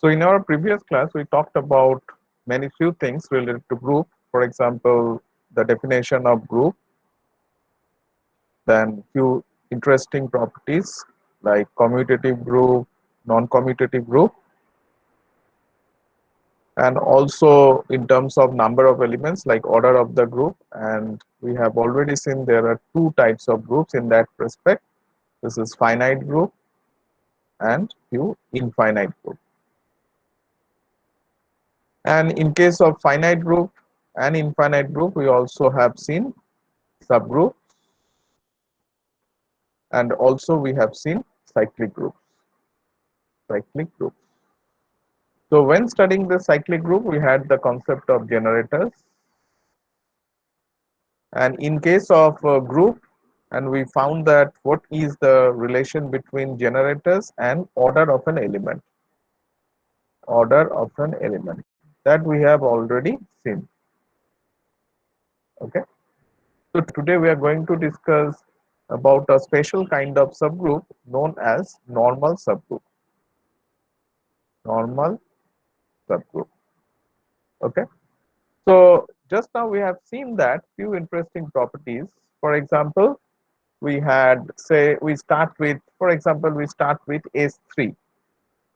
So in our previous class, we talked about many few things related to group. For example, the definition of group, then few interesting properties like commutative group, non-commutative group, and also in terms of number of elements like order of the group. And we have already seen there are two types of groups in that respect. This is finite group and few infinite group. And in case of finite group and infinite group, we also have seen subgroup, and also we have seen cyclic groups. Cyclic groups. So when studying the cyclic group, we had the concept of generators. And in case of a group, and we found that what is the relation between generators and order of an element. Order of an element. That we have already seen. Okay. So today we are going to discuss about a special kind of subgroup known as normal subgroup. Normal subgroup. Okay. So just now we have seen that few interesting properties. For example, we had say we start with, for example, we start with S3.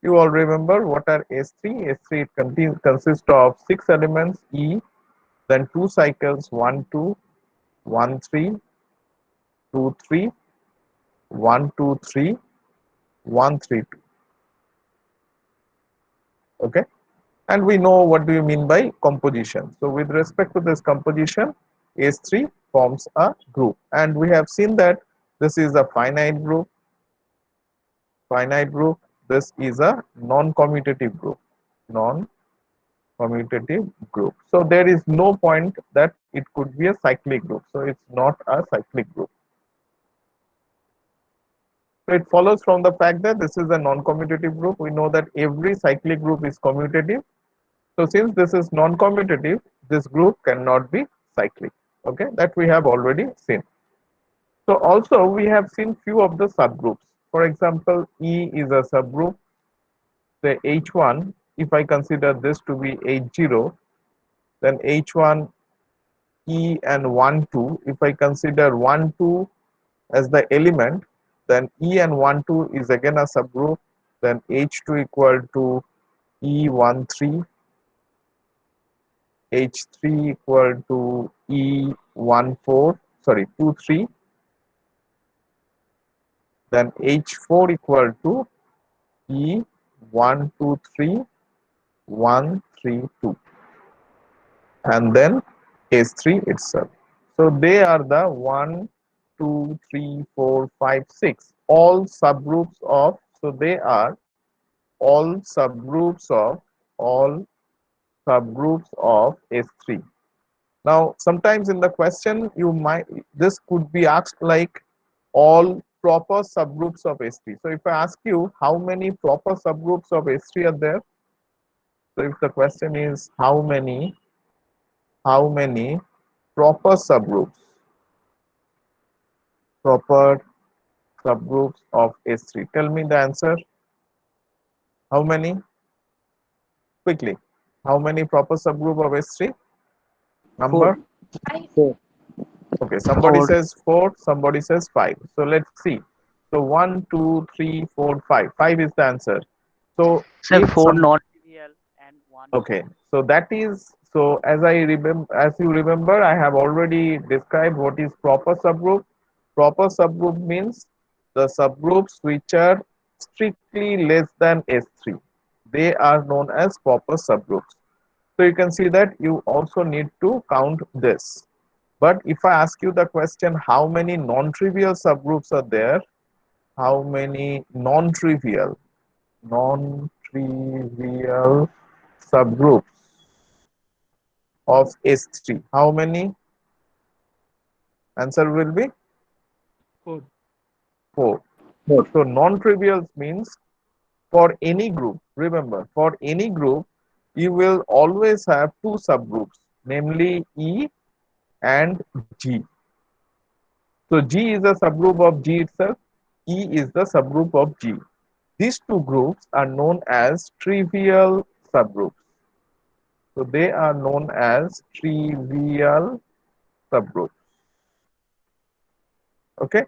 You all remember what are S3? S3 it consists of 6 elements E, then 2 cycles 1 2, 1 3, 2 3, 1 2 3, 1 3 2. Okay, and we know what do you mean by composition. So with respect to this composition, S3 forms a group, and we have seen that this is a finite group. This is a non-commutative group. Non-commutative group. So there is no point that it could be a cyclic group. So it's not a cyclic group. So it follows from the fact that this is a non-commutative group. We know that every cyclic group is commutative. So since this is non-commutative, this group cannot be cyclic. Okay, that we have already seen. So also we have seen few of the subgroups. For example, E is a subgroup. Say H1, if I consider this to be H0, then H1, E and 1, 2. If I consider 1, 2 as the element, then E and 1, 2 is again a subgroup. Then H2 equal to E1, 3. H3 equal to E1, 4. Sorry, 2, 3. Then H4 equal to E1, 2, 3, 1, 3, 2. And then S3 itself. So they are the 1, 2, 3, 4, 5, 6. All subgroups of, so they are all subgroups of S3. Now, sometimes in the question, this could be asked like all proper subgroups of S3. So if I ask you how many proper subgroups of S3 are there, so if the question is how many proper subgroups of S3, tell me the answer. How many? Quickly. How many proper subgroup of S3? Four. Number? Four. Okay, somebody Four. says 4, somebody says 5. So let's see. So 1, 2, 3, 4, 5. 5 is the answer. So Sir, if four some, non-trivial and one okay, trivial. so that is, so as you remember, I have already described what is proper subgroup. Proper subgroup means the subgroups which are strictly less than S3. They are known as proper subgroups. So you can see that you also need to count this. But if I ask you the question, how many non-trivial subgroups are there? How many non-trivial subgroups of S3? How many? Answer will be Four. 4. Four. So non-trivials means for any group, remember, for any group, you will always have two subgroups, namely E and G. So G is a subgroup of G itself, E is the subgroup of G. These two groups are known as trivial subgroups. So they are known as trivial subgroups. Okay.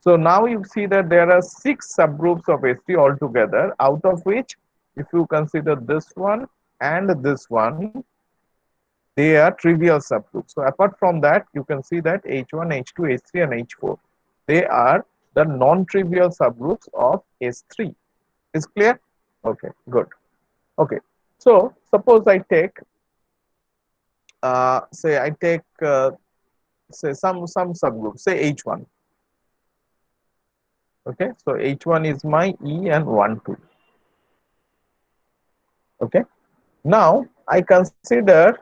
So now you see that there are six subgroups of S3 altogether, out of which, if you consider this one and this one, they are trivial subgroups. So apart from that, you can see that H1, H2, H3, and H4, they are the non-trivial subgroups of S3. Is clear? Okay, good. Okay. So suppose I take, say I take, say some subgroup, say H1. Okay, so H1 is my E and 1, 2. Okay. Now I consider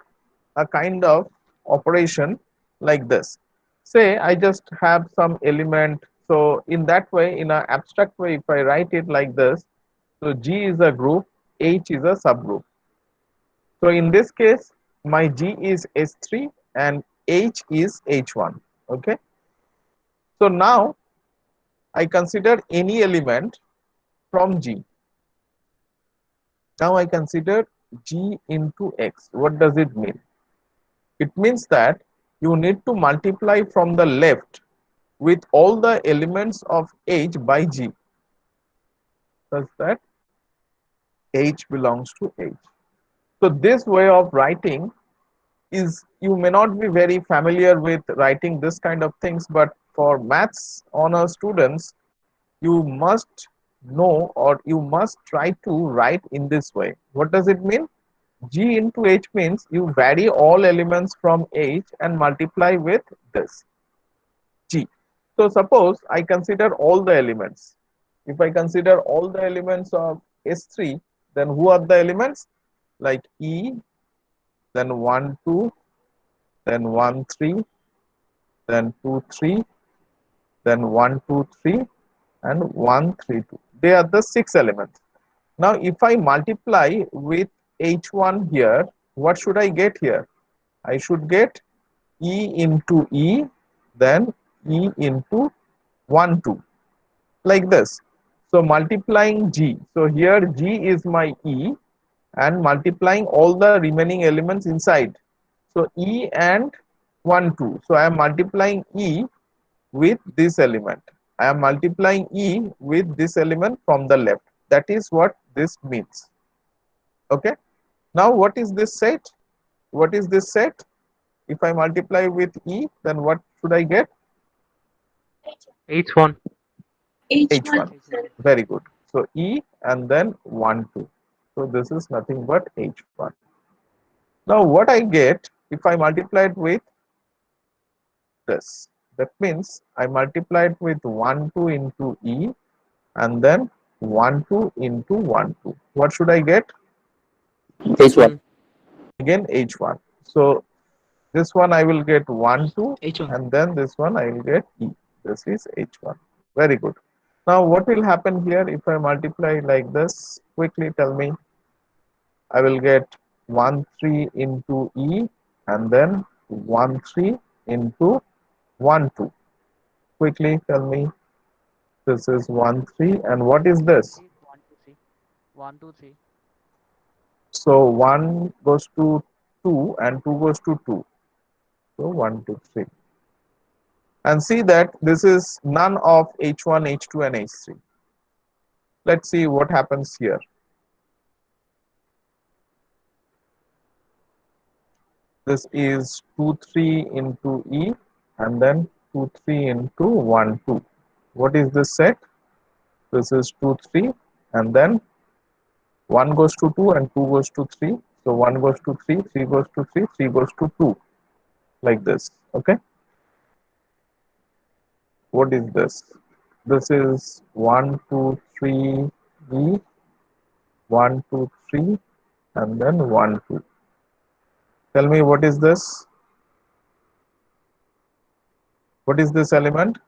a kind of operation like this. Say I just have some element. So in that way, in an abstract way, if I write it like this, so G is a group, H is a subgroup. So in this case, my G is S3 and H is H1. Okay. So now I consider any element from G. Now I consider G into X. What does it mean? It means that you need to multiply from the left with all the elements of H by G, such that H belongs to H. So this way of writing is, you may not be very familiar with writing this kind of things, but for maths honor students, you must know, or you must try to write in this way. What does it mean? G into H means you vary all elements from H and multiply with this G. So suppose I consider all the elements. If I consider all the elements of S3, then who are the elements? Like E, then 1, 2, then 1, 3, then 2, 3, then 1, 2, 3, and 1, 3, 2. They are the six elements. Now, if I multiply with H1 here, what should I get here? I should get E into E, then E into 1, 2, like this. So multiplying G. So here G is my E, and multiplying all the remaining elements inside. So E and 1, 2. So I am multiplying E with this element. I am multiplying E with this element from the left. That is what this means. Okay. Now what is this set? What is this set? If I multiply with E, then what should I get? H1. H1. H1. Very good. So E and then 1, 2. So this is nothing but H1. Now what I get if I multiply it with this? That means I multiplied with 1, 2 into E, and then 1, 2 into 1, 2. What should I get? H1. Again H1. So this one I will get 1, 2, H1. and then this one I will get E. This is H1. Very good. Now what will happen here if I multiply like this? Quickly tell me. I will get 1, 3 into E, and then 1, 3 into 1, 2. Quickly tell me. This is 1, 3, and what is this? Is 1, 2, 3. 1, 2, 3. So 1 goes to 2 and 2 goes to 2. So 1, 2, 3. And see that this is none of H1, H2, and H3. Let's see what happens here. This is 2, 3 into E, and then 2, 3 into 1, 2. What is this set? This is 2, 3, and then 1 goes to 2 and 2 goes to 3. So 1 goes to 3, 3 goes to 3, 3 goes to 2, like this. Okay. What is this? This is 1, 2, 3, E, 1, 2, 3, and then 1, 2. Tell me what is this? What is this element?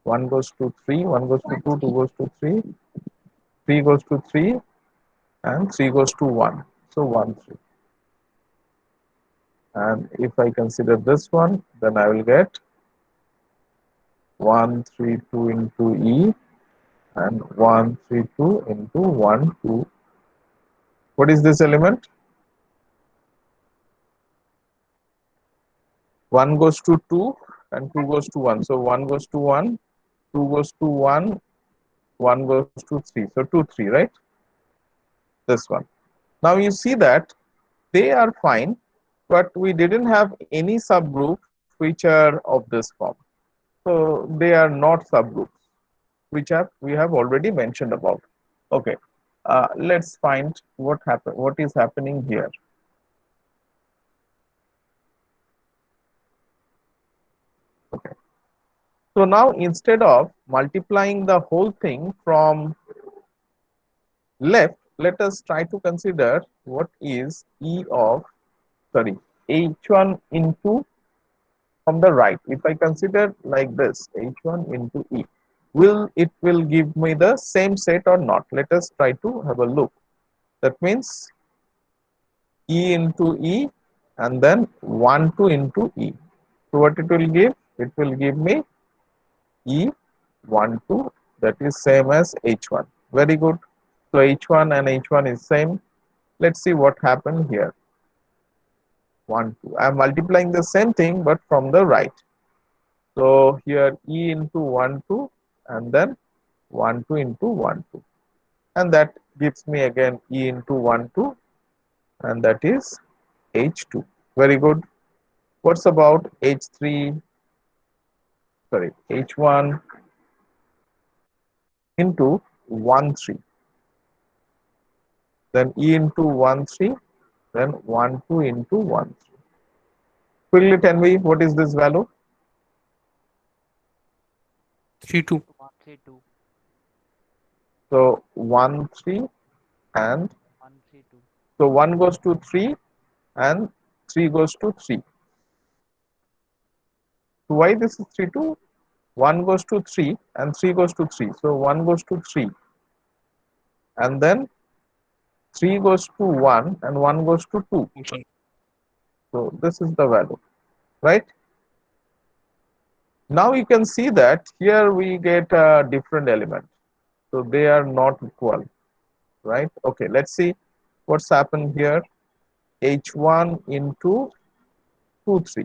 1 goes to 3, 1 goes to 2, 2 goes to 3, 3 goes to 3, and 3 goes to 1. So 1, 3. And if I consider this one, then I will get 1, 3, 2 into E, and 1, 3, 2 into 1, 2. What is this element? 1 goes to 2 and 2 goes to 1. So 1 goes to 1, 2 goes to 1, 1 goes to 3. So 2, 3, right? This one. Now you see that they are fine, but we didn't have any subgroups which are of this form. So they are not subgroups, which we have already mentioned about. Okay, let's find what is happening here. Okay, so now instead of multiplying the whole thing from left, let us try to consider what is E of, sorry, H1 into from the right. If I consider like this, H1 into E, will give me the same set or not? Let us try to have a look. That means E into E and then 1 2 into E. So what it will give? It will give me E 1 2, that is same as H1. Very good. So H1 and H1 is same. Let's see what happened here. 1 2. I am multiplying the same thing but from the right. So here E into 1 2 and then 1 2 into 1 2, and that gives me again E into 1 2, and that is H2. Very good. What's about H3, sorry, H1 into 1 3, then E into 1 3, then 1 2 into 1 3. Quickly tell me what is this value? 3 2. 1 3 2. So 1 3 and 1 3 2. so 1 goes to 3 and 3 goes to 3. So why this is 3 2? 1 goes to 3 and 3 goes to 3. So 1 goes to 3 and then 3 goes to 1 and 1 goes to 2. Okay. So this is the value, right? Now you can see that here we get a different element. So they are not equal, right? Okay, let's see what's happened here. H1 into 2 3.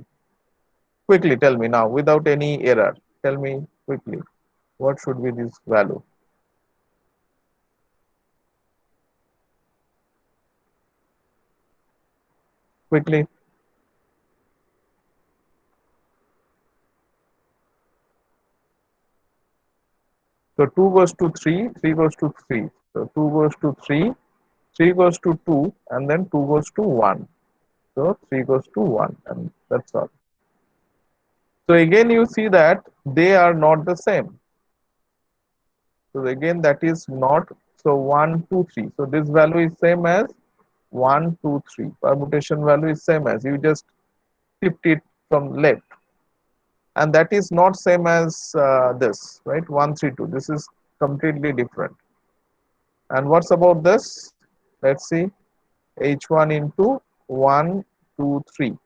Quickly tell me now without any error. Tell me quickly what should be this value. Quickly. So 2 goes to 3, 3 goes to 3. So 2 goes to 3, 3 goes to 2, and then 2 goes to 1. So 3 goes to 1, and that's all. So again you see that they are not the same. So again that is not, so 1 2 3. So this value is same as 1 2 3. Permutation value is same as, you just shift it from left, and that is not same as this, right? 1 3 2. This is completely different. And what's about this? Let's see. H1 into 1 2 3,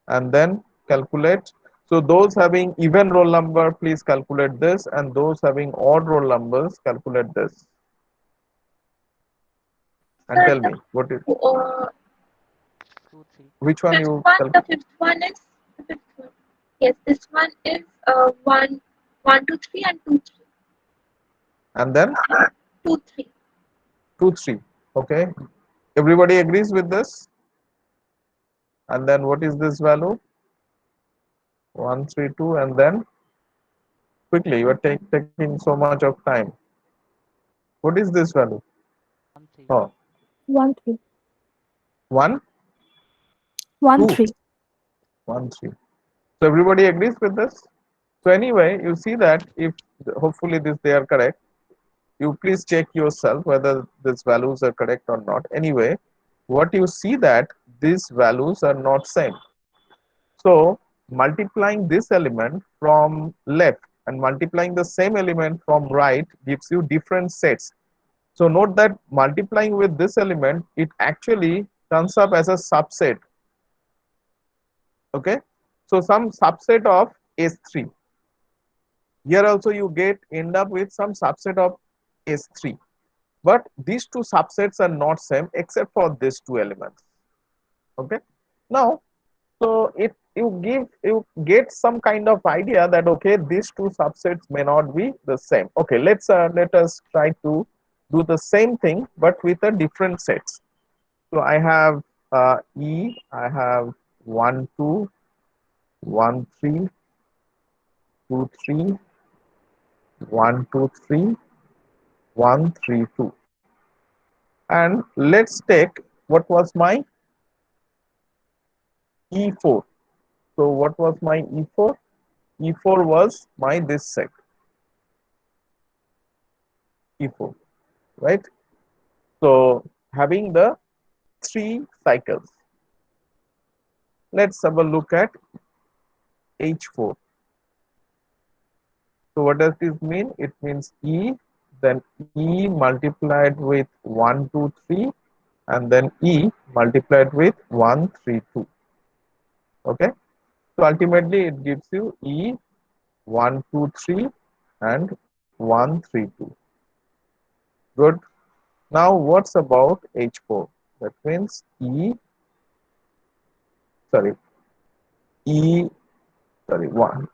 and then calculate. So those having even roll number, please calculate this, and those having odd roll numbers, calculate this. And Sir, tell me what is, 2 3. which one you the fifth one is the fifth one. Yes, this one is 1 2 3 and 2 3. and then 2 3. 2 3. Okay, everybody agrees with this. And then what is this value? 1 3 2, and then quickly, you are taking so much of time. What is this value? 1 3. Oh, 1 3. 1 1 2 3. 1 3. So everybody agrees with this. So anyway, you see that if hopefully this they are correct, you please check yourself whether these values are correct or not. Anyway, what you see that these values are not same. So multiplying this element from left and multiplying the same element from right gives you different sets. So note that multiplying with this element, it actually comes up as a subset. Okay, so some subset of S3. Here also you get end up with some subset of S3. But these two subsets are not same except for these two elements. Okay. Now, so it you get some kind of idea that okay, these two subsets may not be the same. Okay, let us try to do the same thing but with a different sets. So I have I have 1 2 1 3 2 3 1 2 3 1 3 2, and let's take what was my E4. So what was my E4? E4 was my this set E4, right? So having the 3 cycles, let's have a look at H4. So what does this mean? It means E, then E multiplied with 1 2 3, and then E multiplied with 1 3 2. Okay, so ultimately it gives you E 1 2 3 and 1 3 2. Good. Now what's about H4? That means sorry E sorry 1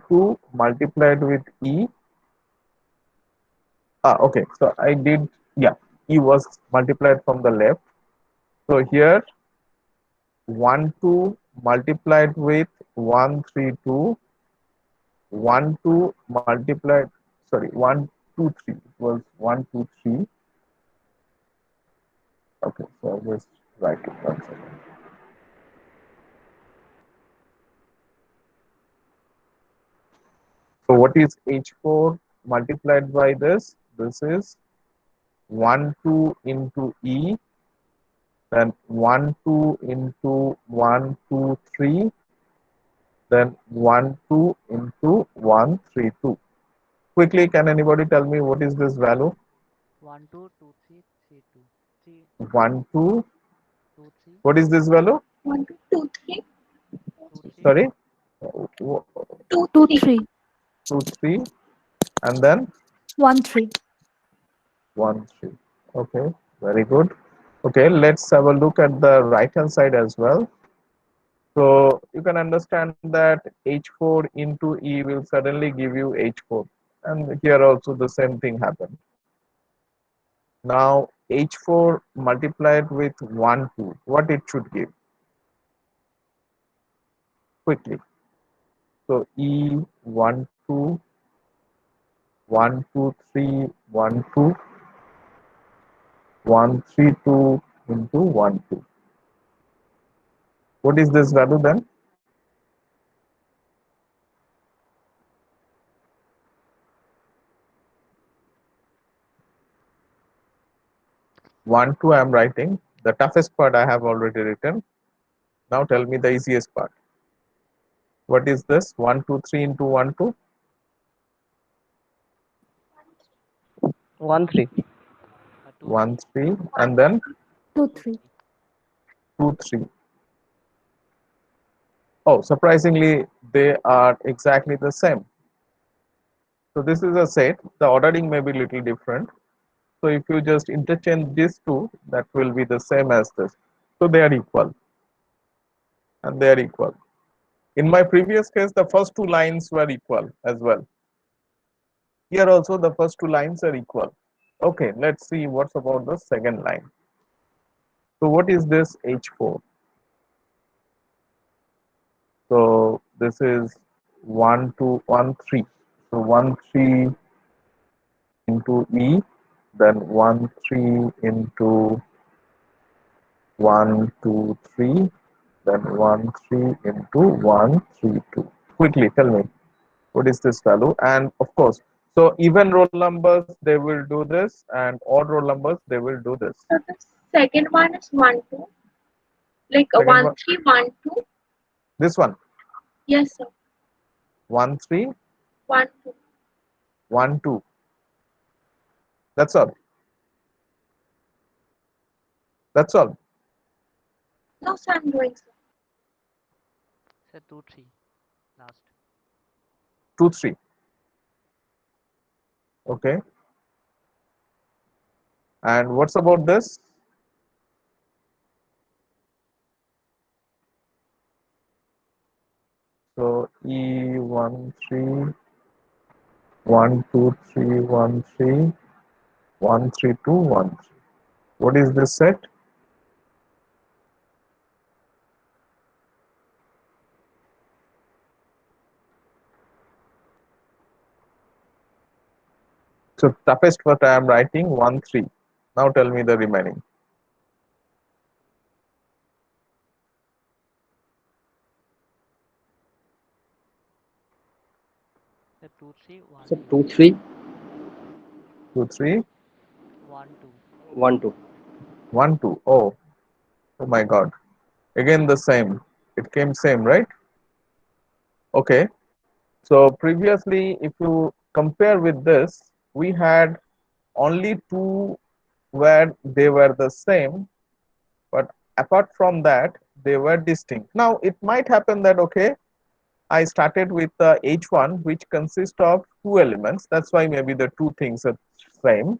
2 multiplied with E. Okay, so I did, yeah, E was multiplied from the left. So here 1 2 multiplied with 1 3 2, 1 2 multiplied, sorry, 1 2 3, it was 1 2 3. Okay, so I'll just write it one second. So what is H4 multiplied by this? This is 1 2 into E, then 1 2 into 1 2 3, then 1 2 into 1 3 2. Quickly, can anybody tell me what is this value? 1 2 2 3 3 2 3 1 2, 2 3 what is this value? 1 2 2 3 2 3 Sorry, 2 2, 3. 3, 2 3, and then 1, 3. 1 3. Okay, very good. Okay, let's have a look at the right hand side as well. So you can understand that H4 into E will suddenly give you H4, and here also the same thing happened. Now H4 multiplied with 1 2, what it should give? Quickly. So E 1 2 1 2 3 1 2 1 3 2 into 1 2. What is this value then? 1 2 I am writing. The toughest part I have already written. Now tell me the easiest part. What is this? 1 2 3 into 1 2? 1 3. 2 1 3 3, and then 2, 2 3. 3 2 3. Oh, surprisingly, they are exactly the same. So this is a set. The ordering may be little different. So if you just interchange these two, that will be the same as this. So they are equal, and they are equal. In my previous case, the first two lines were equal as well. Here also the first two lines are equal. Okay, let's see what's about the second line. So what is this H4? So this is 1 2 1 3. So 1 3 into E, then 1 3 into 1 2 3, then 1 3 into 1 3 2. Quickly tell me what is this value? And of course, so even roll numbers they will do this, and odd roll numbers they will do this. So the second one is 1 2. Like a Second 1 one, 3 1 2. this one, Yes, sir. 1 3 1 2. 1 2. That's all. That's all. No, sir, I'm doing, sir. Sir, 2, 3. Last. 2, 3. Okay. And what's about this? So E1 3 1 2 3 1 3 1 3 2 1 3. What is this set? So toughest what I am writing 1 3. Now tell me the remaining. Sir, 2, 3, 1, So 2. 2, 3, 2 3 1, 2. 1, 2. 1 2. Oh my God. Again the same. It came same, right? Okay. So previously, if you compare with this, we had only two where they were the same, but apart from that, they were distinct. Now, it might happen that, okay, I started with the H1, which consists of two elements. That's why maybe the two things are same.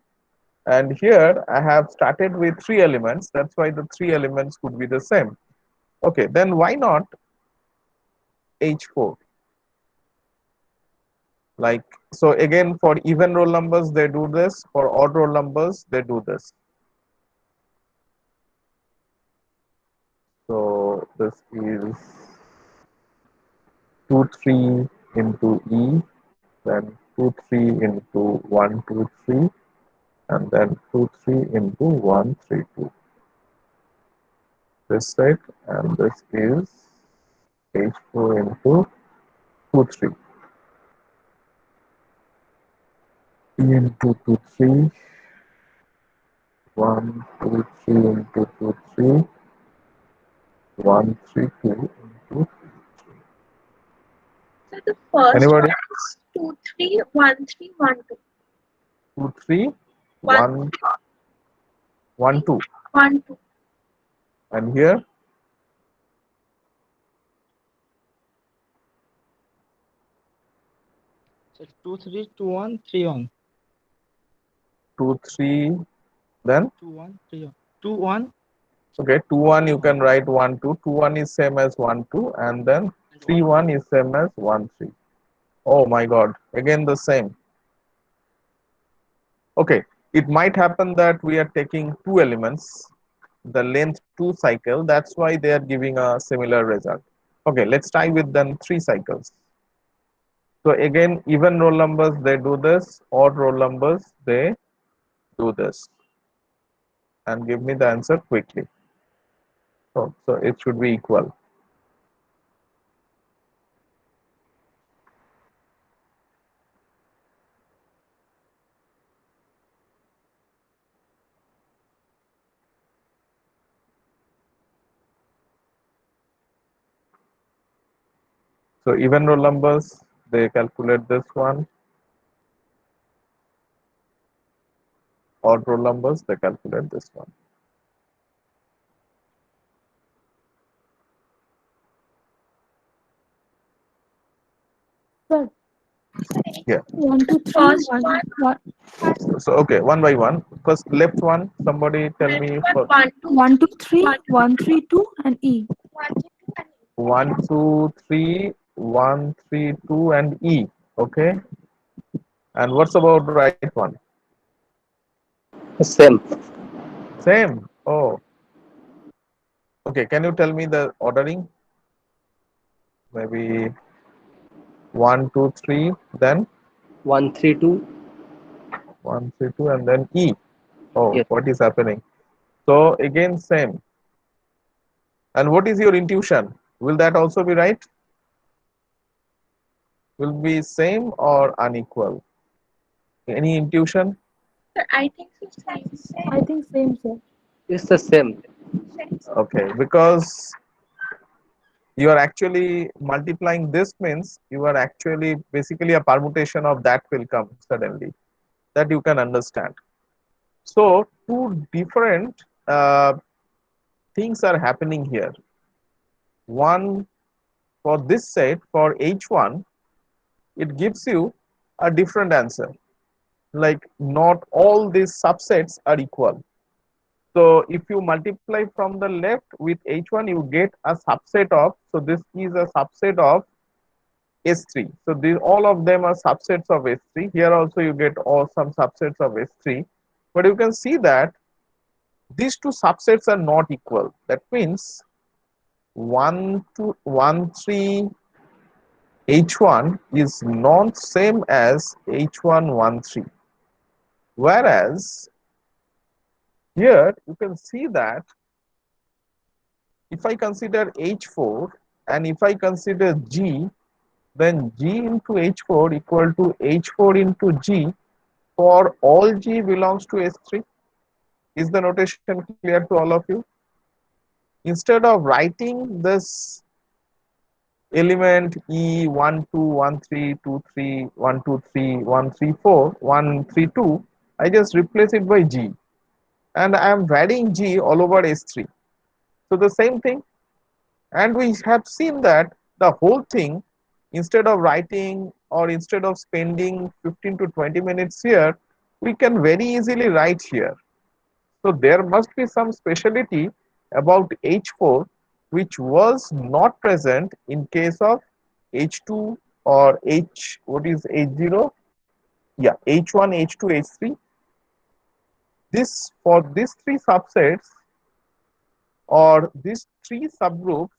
And here I have started with three elements. That's why the three elements could be the same. Okay, then why not H4? Like, so again, for even roll numbers, they do this. For odd roll numbers, they do this. So this is 2 3 into E, then 2 3 into 1 2 3, and then 2 3 into 1 3 2. This side, and this is H4 into 2 3. E into 2 3, 1 2 3 into 2 3, 1 3 2 into. So the first Anybody? one is 2 3 1 3 1 2. 2 3 1 1 1 2. 1 2. And here So 2, 3, 2, 1, 3, 1. 2 3, then 2, 1, 3, 1. 2, 1, okay, 2 1 you can write 1 2. 2 1 is same as 1 2, and then and 3 1, 1 is same as 1 3. Oh my God, again the same. Okay, it might happen that we are taking two elements, the length 2 cycle. That's why they are giving a similar result. Okay, let's try with then 3 cycles. So again, even roll numbers, they do this, odd roll numbers, they do this. And give me the answer quickly. So it should be equal. So even roll numbers, they calculate this one. Odd roll numbers, they calculate this one. Sir, Yeah. 1 2 3 First 1 one, 1 So okay, one by one. First left one. Somebody tell left me one for 1 2 1 2 3 3 1 1 3 2 and E. 1 2 and 1 2 3 1 3 2 and E. Okay. And what's about right one? Same. Same. Oh. Okay. Can you tell me the ordering? Maybe 1 2 3, then 1, 3, 2. 1 3 2, and then E. Oh, Yes. what is happening? So again same. And what is your intuition? Will that also be right? Will be same or unequal? Any intuition? Sir, I think so same. I think same, sir. It's the same. Okay, because you are actually multiplying, this means you are actually basically a permutation of that will come suddenly, that you can understand. So two different things are happening here. One for this set for H1, it gives you a different answer. Like not all these subsets are equal. So if you multiply from the left with H1, you get a subset of, so this is a subset of S3. So these all of them are subsets of S3. Here also you get all some subsets of S3. But you can see that these two subsets are not equal. That means 1 to 1 3 H1 is not same as H1 1 3. Whereas here you can see that if I consider H4 and if I consider G, then G into H4 equal to H4 into G for all G belongs to S3. Is the notation clear to all of you? Instead of writing this element E 1 2 1 3 2 3 1 2 3 1 3 4 1 3 2, I just replace it by G and I am varying G all over S3. So the same thing, and we have seen that the whole thing, instead of writing or instead of spending 15 to 20 minutes here, we can very easily write here. So there must be some speciality about H4 which was not present in case of H2 or H, what is H0? Yeah, H1, H2, H3. This, for these three subsets or these three subgroups,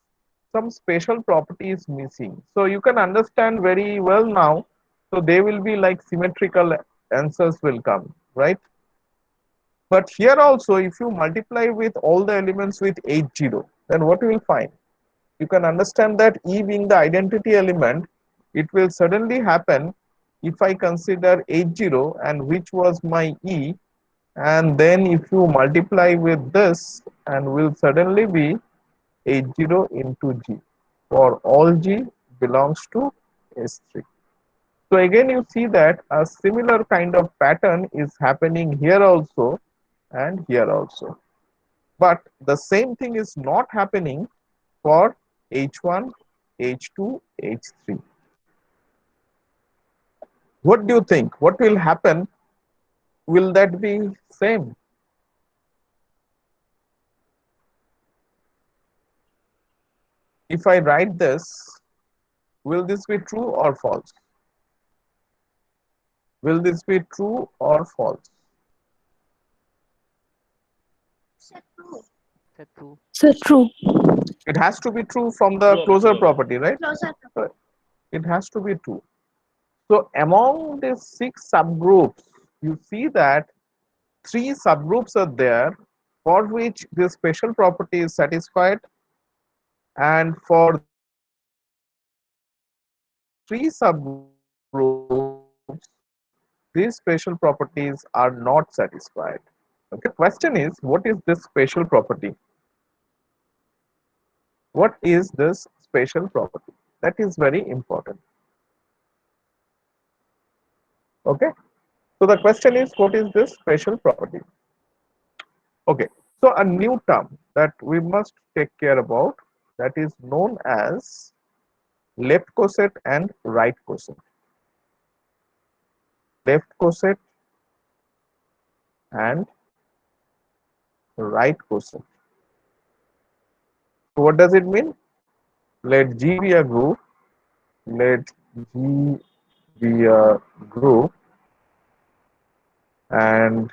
some special property is missing. So you can understand very well now. So they will be like symmetrical answers will come, right? But here also, if you multiply with all the elements with H0, then what you will find? You can understand that E being the identity element, it will suddenly happen if I consider H0 and which was my E, and then if you multiply with this and will suddenly be H0 into G for all G belongs to S3. So again you see that a similar kind of pattern is happening here also and here also. But the same thing is not happening for H1, H2, H3. What do you think? What will happen? Will that be same? If I write this, will this be true or false? Will this be true or false? So true. The two. So true. It has to be true from the closure property, right? Closer. So it has to be true. So among the 6 subgroups, you see that 3 subgroups are there for which this special property is satisfied, and for three subgroups, these special properties are not satisfied. Okay, so the question is, what is this special property? What is this special property? That is very important. Okay, so the question is, what is this special property? Okay, so a new term that we must take care about, that is known as left coset and right coset. Left coset and right coset. So what does it mean? Let G be a group. Let G be a group and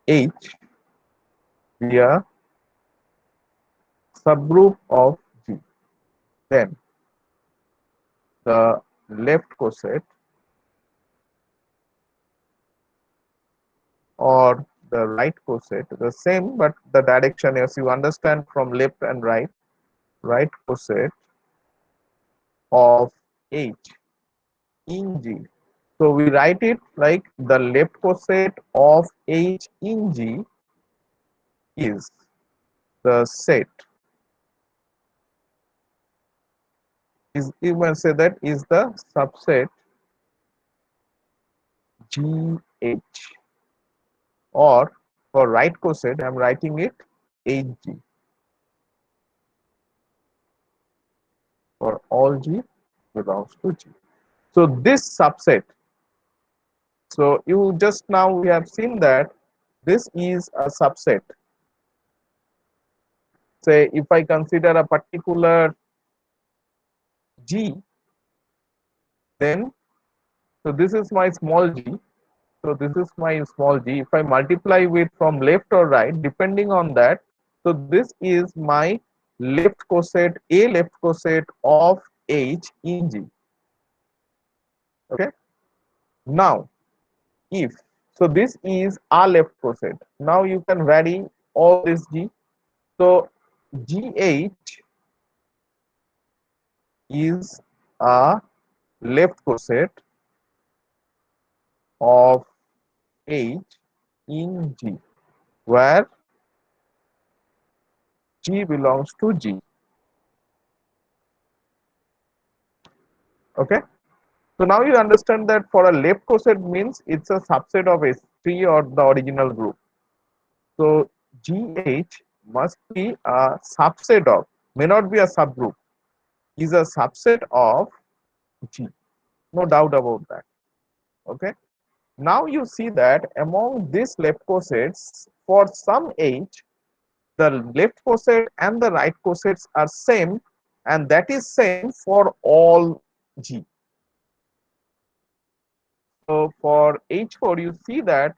H be a subgroup of G. Then the left coset or the right coset, the same, but the direction, as you understand from left and right coset of H in G. So we write it like the left coset of H in G is the set, is, you can say that is the subset GH, or for right coset I am writing it HG. for all G belongs to G. So this subset, so you just now we have seen that this is a subset. Say if I consider a particular G, then so this is my small g. So this is my small g. If I multiply with from left or right, depending on that, so this is my left coset, a left coset of H in G. Okay. Now, if so, this is a left coset. Now you can vary all this G. So GH is a left coset of H in G, where G belongs to G. Okay. So now you understand that for a left coset means it's a subset of S3 or the original group. So GH must be a subset of, may not be a subgroup, is a subset of G. No doubt about that. Okay. Now you see that among these left cosets, for some H, the left coset and the right cosets are same, and that is same for all G. So for H4, you see that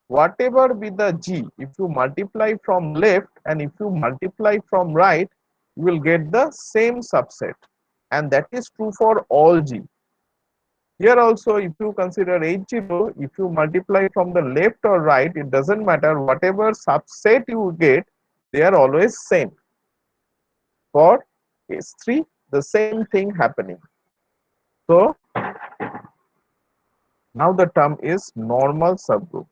whatever be the G, if you multiply from left and if you multiply from right, you will get the same subset, and that is true for all G. Here also, if you consider H0, if you multiply from the left or right, it doesn't matter, whatever subset you get, they are always same. For S3, the same thing happening. So now the term is normal subgroup.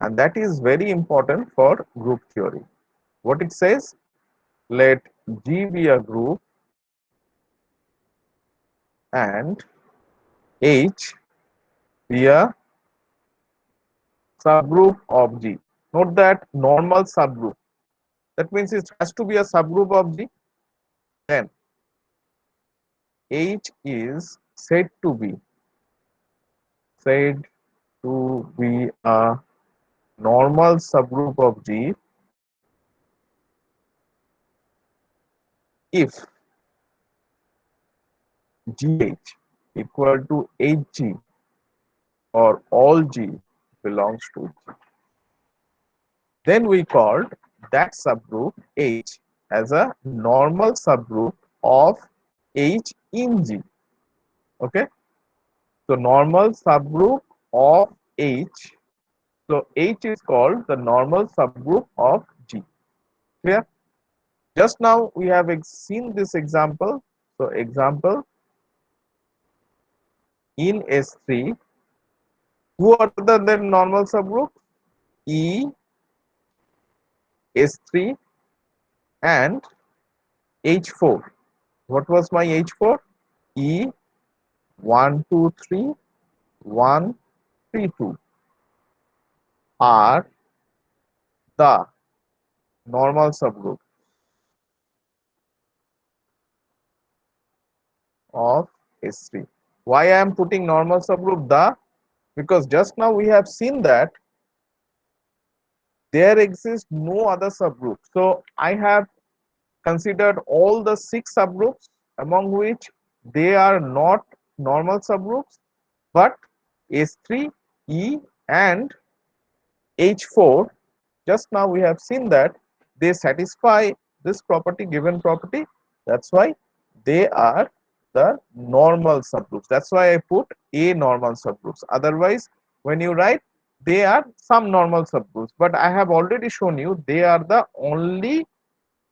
And that is very important for group theory. What it says, let G be a group and H be a subgroup of G. Note that normal subgroup. That means it has to be a subgroup of G. Then H is said to be a normal subgroup of G if GH equal to HG or all G belongs to G. Then we called that subgroup H as a normal subgroup of H in G. Okay. So normal subgroup of H. So H is called the normal subgroup of G. Clear? Just now we have seen this example. So example, in S3, who are the normal subgroup? E, S3 and H4. What was my H4? E 1 2 3 1 3 2 are the normal subgroup of S3. Why I am putting normal subgroup the? Because just now we have seen that there exists no other subgroup. So I have considered all the 6 subgroups, among which they are not normal subgroups, but S3, E and H4. Just now we have seen that they satisfy this property, given property. That's why they are the normal subgroups. That's why I put a normal subgroups. Otherwise, when you write, they are some normal subgroups, but I have already shown you they are the only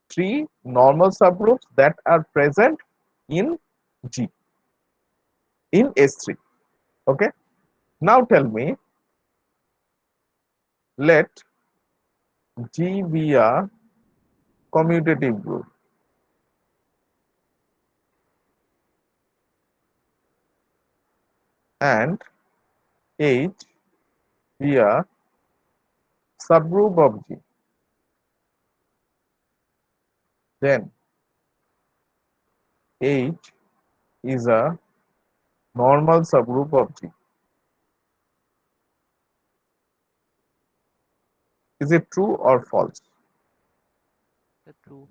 3 normal subgroups that are present in G, in S3. Okay. Now tell me, let G be a commutative group and H be a subgroup of G. then H is a normal subgroup of G. Is it true or false? The true.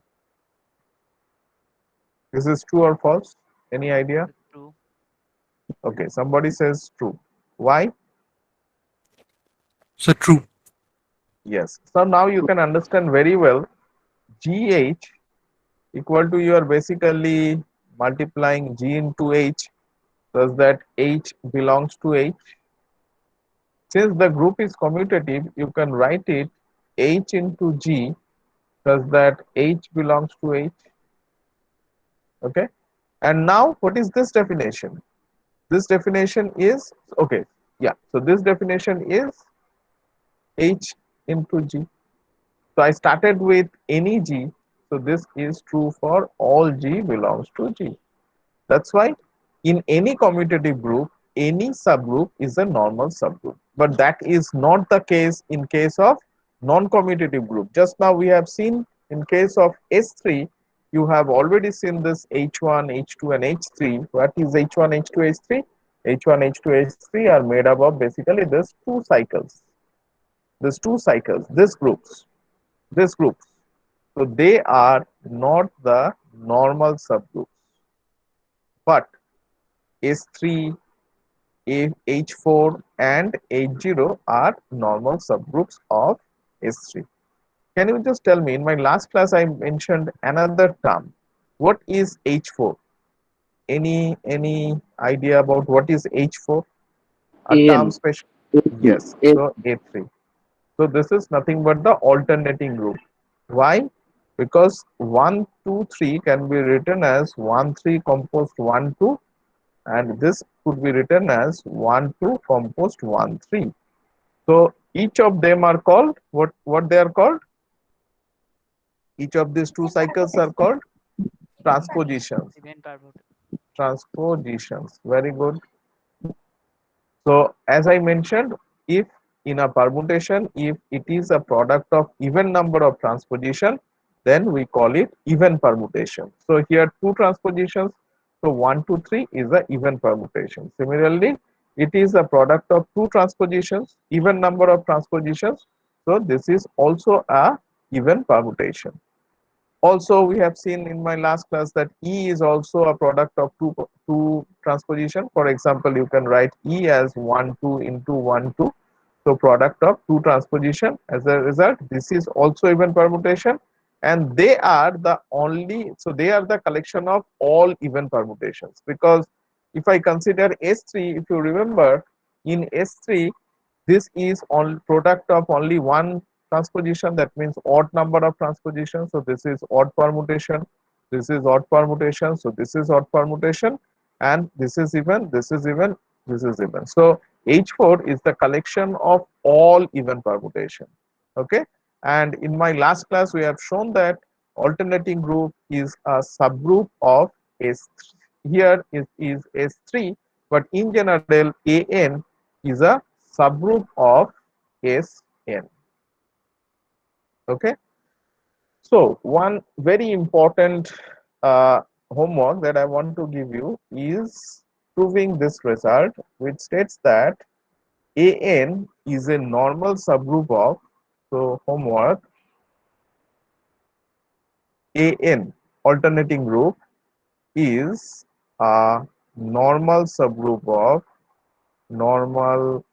Is this true or false? Any idea? The true. Okay, somebody says true. Why? So true. Yes. So now you can understand very well GH equal to, you are basically multiplying G into H such that H belongs to H. Since the group is commutative, you can write it H into G such that H belongs to H. Okay. And now what is this definition? This definition is, okay, yeah. So this definition is H into G. So I started with any G. So this is true for all G belongs to G. That's why in any commutative group, any subgroup is a normal subgroup. But that is not the case in case of non-commutative group. Just now we have seen in case of S3, you have already seen this H1, H2 and H3. What is H1, H2, H3? H1, H2, H3 are made up of basically these two cycles. These groups. So they are not the normal subgroups. But S3, H4 and H0 are normal subgroups of S3. Can you just tell me, in my last class I mentioned another term. What is H4? Any idea about what is H4? A term AN. special? A3. Yes. So A3. So this is nothing but the alternating group. Why? Because 1, 2, 3 can be written as 1, 3 composed 1, 2, and this could be written as 1, 2 composed 1, 3. So each of them are called, what they are called? Each of these two cycles are called transpositions. Event permutation. Transpositions. Very good. So as I mentioned, if in a permutation, if it is a product of even number of transposition, then we call it even permutation. So here two transpositions. So 1, 2, 3 is a even permutation. Similarly, it is a product of two transpositions, even number of transpositions. So this is also a even permutation. Also, we have seen in my last class that E is also a product of two transposition. For example, you can write E as 1, 2 into 1, 2. So product of two transposition. As a result, this is also even permutation, and they are the only, so they are the collection of all even permutations. Because if I consider S3, if you remember, in S3, this is on product of only one transposition, that means odd number of transpositions. So this is odd permutation, this is odd permutation, so this is odd permutation, and this is even, this is even, this is even. So H4 is the collection of all even permutation. Okay, and in my last class we have shown that alternating group is a subgroup of S3. Here is S3, but in general AN is a subgroup of Sn. Okay, so one very important homework that I want to give you is proving this result, which states that An is a normal subgroup of, so homework, An alternating group is a normal subgroup of, normal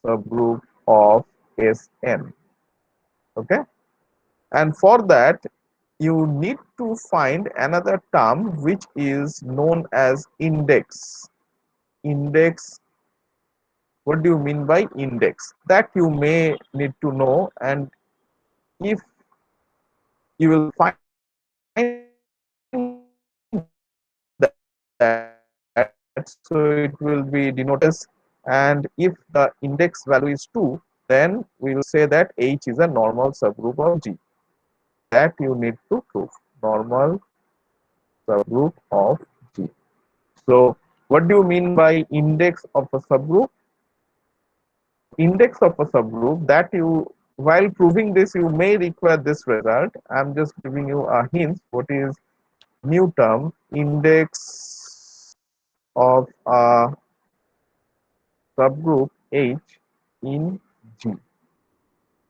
subgroup of Sn. Okay, and for that you need to find another term which is known as index. Index, what do you mean by index? That you may need to know, and if you will find that, so it will be denoted as, and if the index value is 2, then we will say that H is a normal subgroup of G. That you need to prove. Normal subgroup of G. So what do you mean by index of a subgroup? So index of a subgroup, that you while proving this, you may require this result. I'm just giving you a hint. What is new term? Index of a subgroup H in G.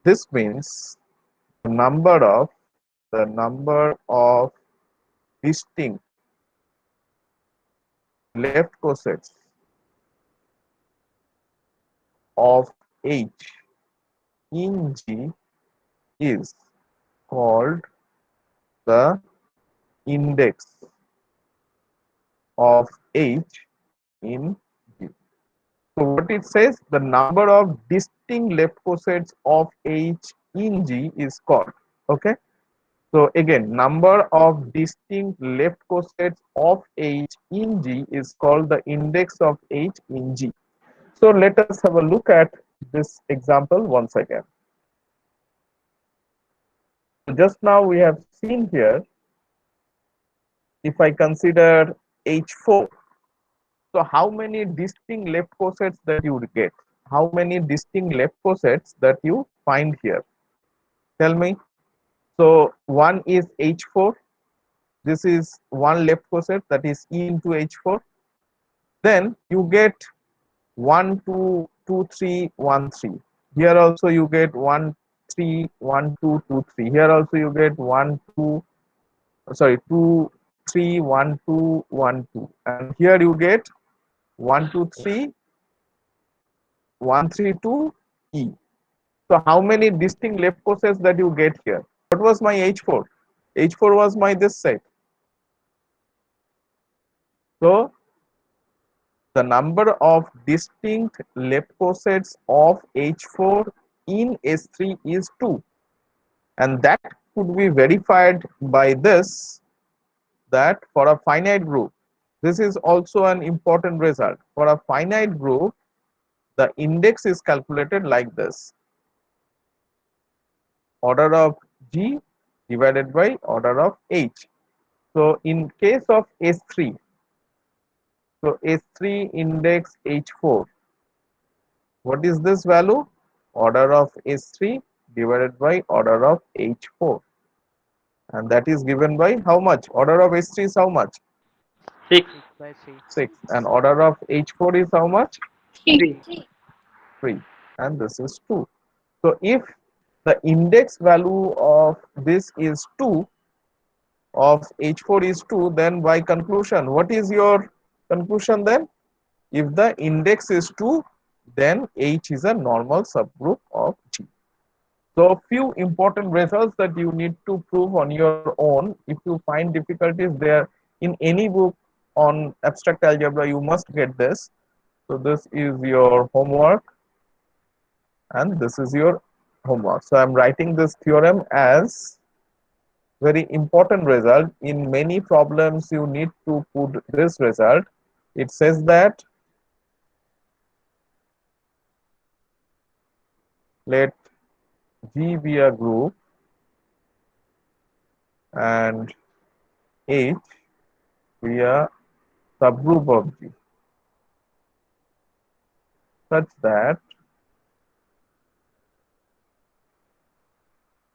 This means the number of distinct left cosets of H in G is called the index of H in G. So what it says, the number of distinct left cosets of H in G is called. Okay. So again, number of distinct left cosets of H in G is called the index of H in G. So let us have a look at this example once again. Just now we have seen here, if I consider H4, so how many distinct left cosets that you would get? How many distinct left cosets that you find here? Tell me. So one is H4. This is one left coset, that is E into H4. Then you get 1, 2, 2, 3, 1, 3. Here also you get 1, 3, 1, 2, 2, 3. Here also you get 1, 2, sorry, 2, 3, 1, 2, 1, 2. And here you get 1, 2, 3, 1, 3, 2, E. So how many distinct left cosets that you get here? What was my H4? H4 was my this set. So the number of distinct left cosets of H4 in S3 is 2, and that could be verified by this, that for a finite group, this is also an important result. For a finite group, the index is calculated like this: order of G divided by order of H. So in case of S3, so S3 index H4, what is this value? Order of S3 divided by order of H4, and that is given by how much? Order of S3 is how much? 6, 6 by 3. 6, and order of H4 is how much? 3. 3. 3, and this is 2. So if the index value of this is 2, of H4 is 2, then by conclusion, what is your conclusion then? If the index is 2, then H is a normal subgroup of G. So few important results that you need to prove on your own. If you find difficulties there in any book on abstract algebra, you must get this. So this is your homework, and this is your homework. So I'm writing this theorem as very important result. In many problems you need to put this result. It says that let G be a group and H be a subgroup of G, such that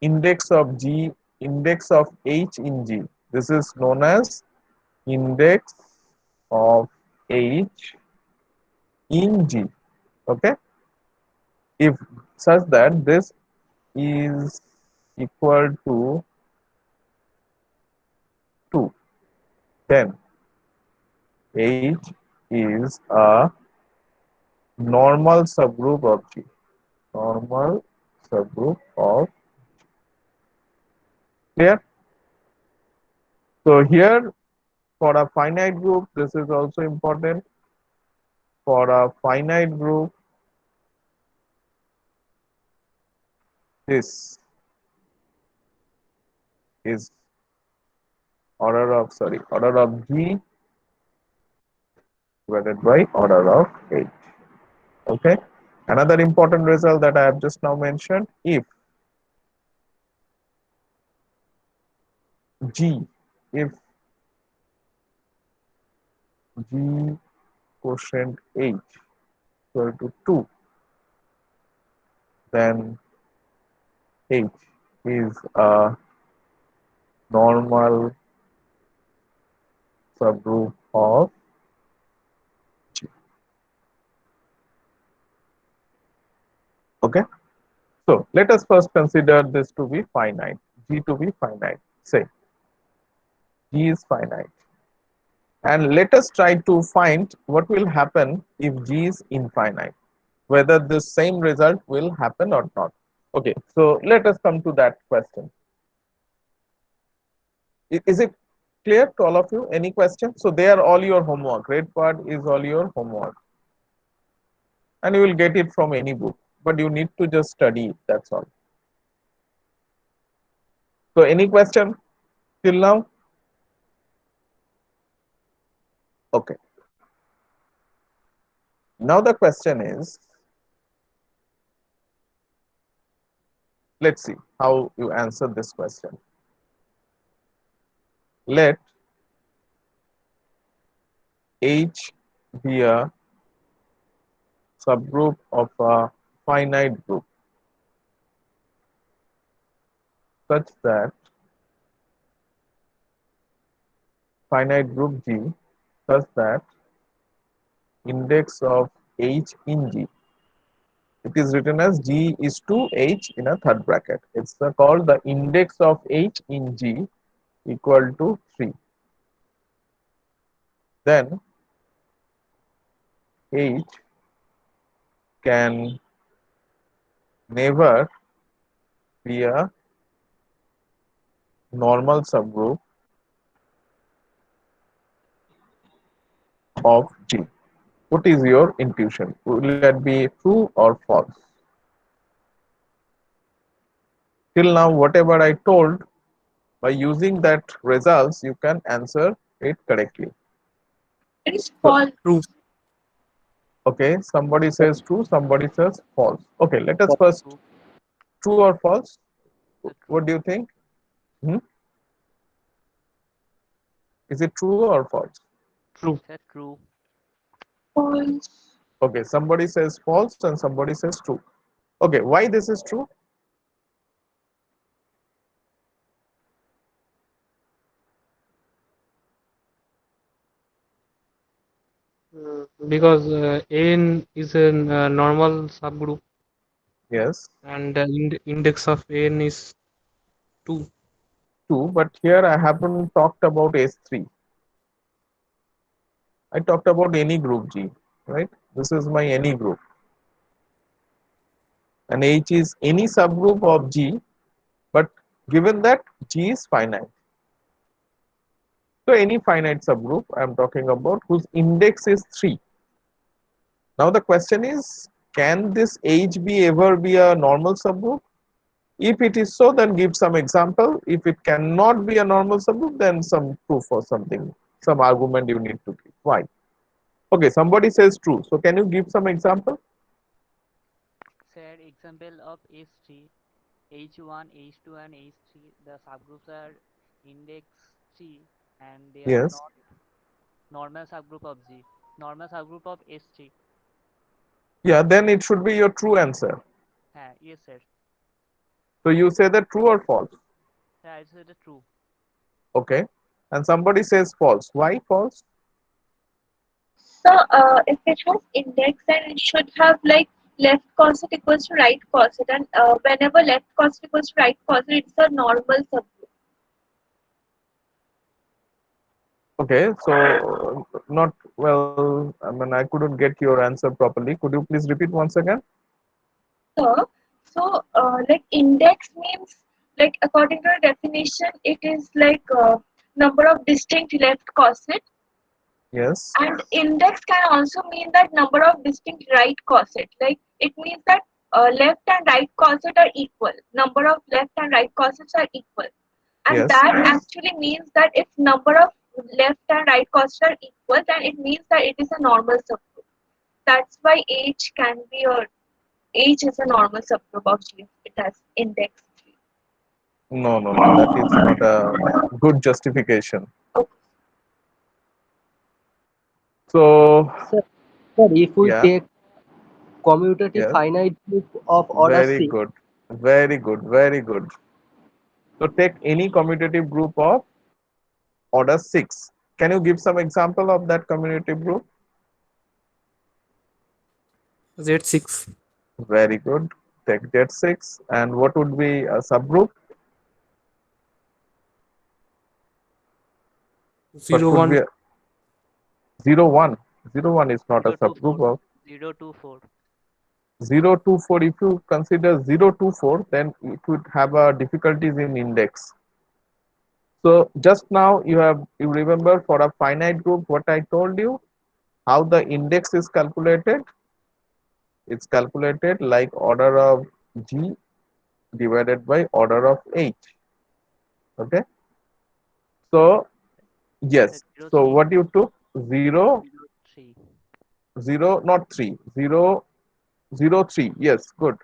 index of G, index of H in G, this is known as index of H in G. Okay, if such that this is equal to 2, then H is a normal subgroup of G. Normal subgroup of, clear? So here for a finite group, this is also important. For a finite group, this is order of G divided by order of H. Okay. Another important result that I have just now mentioned: if G, if G quotient H equal to 2, then H is a normal subgroup of G. Okay. So let us first consider this to be finite, G to be finite. Say G is finite. And let us try to find what will happen if G is infinite, whether the same result will happen or not. Okay, so let us come to that question. Is it clear to all of you? Any questions? So they are all your homework. Red part is all your homework. And you will get it from any book, but you need to just study it. That's all. So any question till now? Okay. Now the question is, let's see how you answer this question. Let H be a subgroup of a finite group such that finite group G such that index of H in G, it is written as G is to H in a third bracket. It's called the index of H in G equal to 3. Then H can never be a normal subgroup of G. What is your intuition? Will that be true or false? Till now, whatever I told, by using that results, you can answer it correctly. It is So, false. True. okay, somebody says true, somebody says false. Okay, let us first, True. true or false? The What true. do you think? Hmm? Is it true or false? True. That's true. False. Okay, somebody says false and somebody says true. Okay, why this is true? Because N is a normal subgroup Yes, and the index of N is 2. true, but here I haven't talked about S3. I talked about any group G, right? This is my any group. And H is any subgroup of G, but given that G is finite. So any finite subgroup I am talking about whose index is 3. Now the question is, can this H be ever be a normal subgroup? If it is so, then give some example. If it cannot be a normal subgroup, then some proof or something, some argument you need to give. Why? Okay, somebody says true. So can you give some example? Said example of H3, H1, H2, and H3. The subgroups are index 3 and they are Yes. not normal subgroup of G. Normal subgroup of H3. Yeah, then it should be your true answer. Yes, sir. So you say that true or false? I said the true. Okay. And somebody says false. Why false? So if it has index, then it should have like left coset equals to right coset, and whenever left coset equals to right coset, it's a normal subgroup. Okay, so not well. I mean, I couldn't get your answer properly. Could you please repeat once again? So like index means like according to the definition, it is like number of distinct left coset, Yes. and index can also mean that number of distinct right coset. Like it means that left and right coset are equal. Number of left and right cosets are equal, and Yes. that actually means that if number of left and right cosets are equal, then it means that it is a normal subgroup. That's why H can be or H is a normal subgroup of G if it has index 3. No, no, no. That is not a good justification. Okay. So, Sir, sir, if we yeah. take commutative Yes. finite group of order Very 6, good. Very good, very good. So take any commutative group of order 6. Can you give some example of that commutative group? Z6. Very good. Take Z6. And what would be a subgroup? What Zero could be one a 0, 1? 0, 1 is not a 024. subgroup of 024. 0 to 4. If you consider 0 to 4, then it would have a difficulties in index. So just now you remember for a finite group what I told you, how the index is calculated. It's calculated like order of G divided by order of H. Okay. So The yes. So 03. what you took? 0, 03. 0, not 3, 0, 0, 3. Yes, good.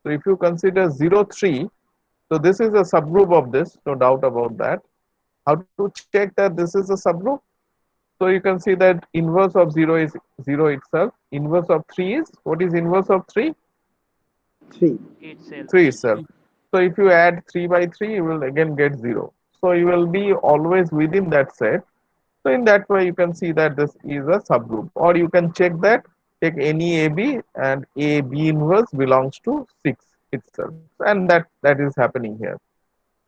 So if you consider 0, 3, so this is a subgroup of this, no doubt about that. How to check that this is a subgroup? So you can see that inverse of 0 is 0 itself. Inverse of 3 is, what is inverse of 3? 3. Itself. 3 itself. So if you add 3 by 3, you will again get 0. So you will be always within that set. So in that way, you can see that this is a subgroup, or you can check that, take any AB and AB inverse belongs to 6 itself, and that is happening here.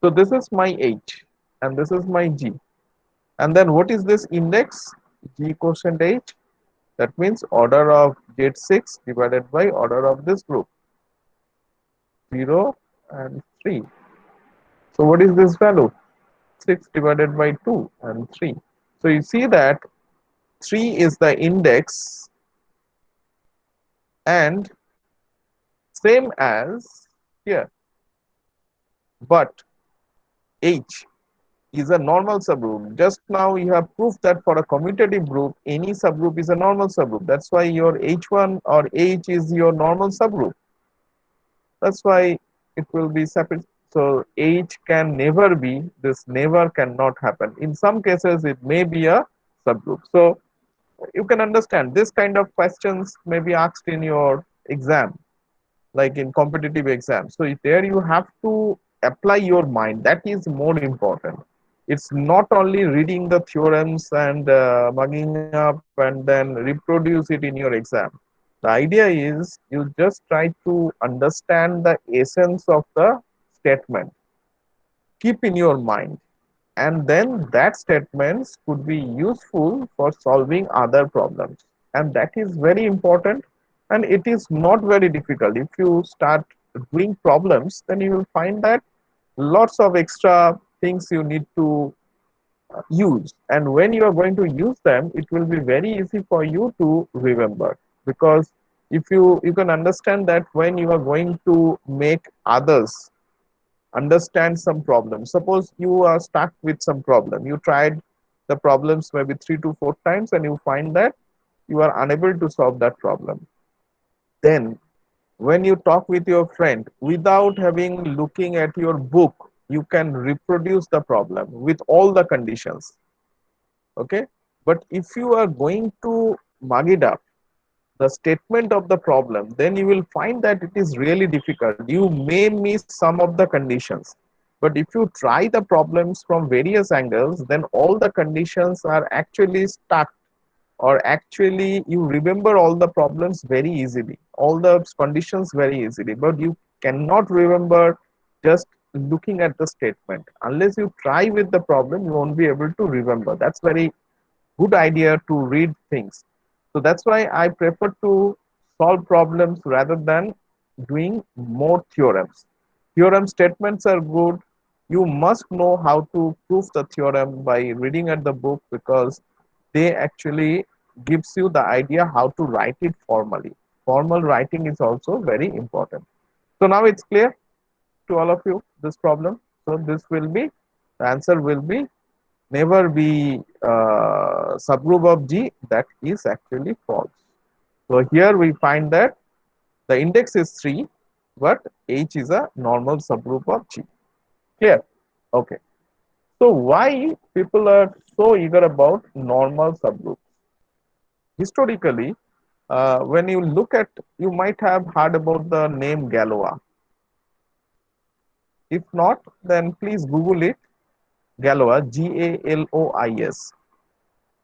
So this is my H, and this is my G, and then what is this index? G quotient H. That means order of Z6 divided by order of this group, 0 and 3. So what is this value? 6 divided by 2 and 3. So you see that 3 is the index, and same as here, but H is a normal subgroup. Just now you have proved that for a commutative group, any subgroup is a normal subgroup. That's why your H1 or H is your normal subgroup. That's why it will be separate. So H can never be, this never cannot happen. In some cases, it may be a subgroup. So you can understand this kind of questions may be asked in your exam, like in competitive exams. So there you have to apply your mind. That is more important. It's not only reading the theorems and mugging up and then reproduce it in your exam. The idea is you just try to understand the essence of the statement, keep in your mind, and then that statements could be useful for solving other problems, and that is very important, and it is not very difficult. If you start doing problems, then you will find that lots of extra things you need to use, and when you are going to use them, it will be very easy for you to remember, because if you can understand that when you are going to make others understand some problem. Suppose you are stuck with some problem. You tried the problems maybe 3 to 4 times and you find that you are unable to solve that problem. Then when you talk with your friend without having looking at your book, you can reproduce the problem with all the conditions. Okay. But if you are going to mug it up, the statement of the problem, then you will find that it is really difficult. You may miss some of the conditions. But if you try the problems from various angles, then all the conditions are actually stuck, or actually you remember all the problems very easily, all the conditions very easily. But you cannot remember just looking at the statement. Unless you try with the problem, you won't be able to remember. That's very good idea to read things. So that's why I prefer to solve problems rather than doing more theorems. Theorem statements are good. You must know how to prove the theorem by reading at the book, because they actually gives you the idea how to write it formally. Formal writing is also very important. So now it's clear to all of you this problem. So this will be, the answer will be never be subgroup of G. That is actually false. So here we find that the index is 3, but H is a normal subgroup of G. Clear? Okay. So why people are so eager about normal subgroups? Historically, when you look at, you might have heard about the name Galois. If not, then please Google it. Galois, Galois.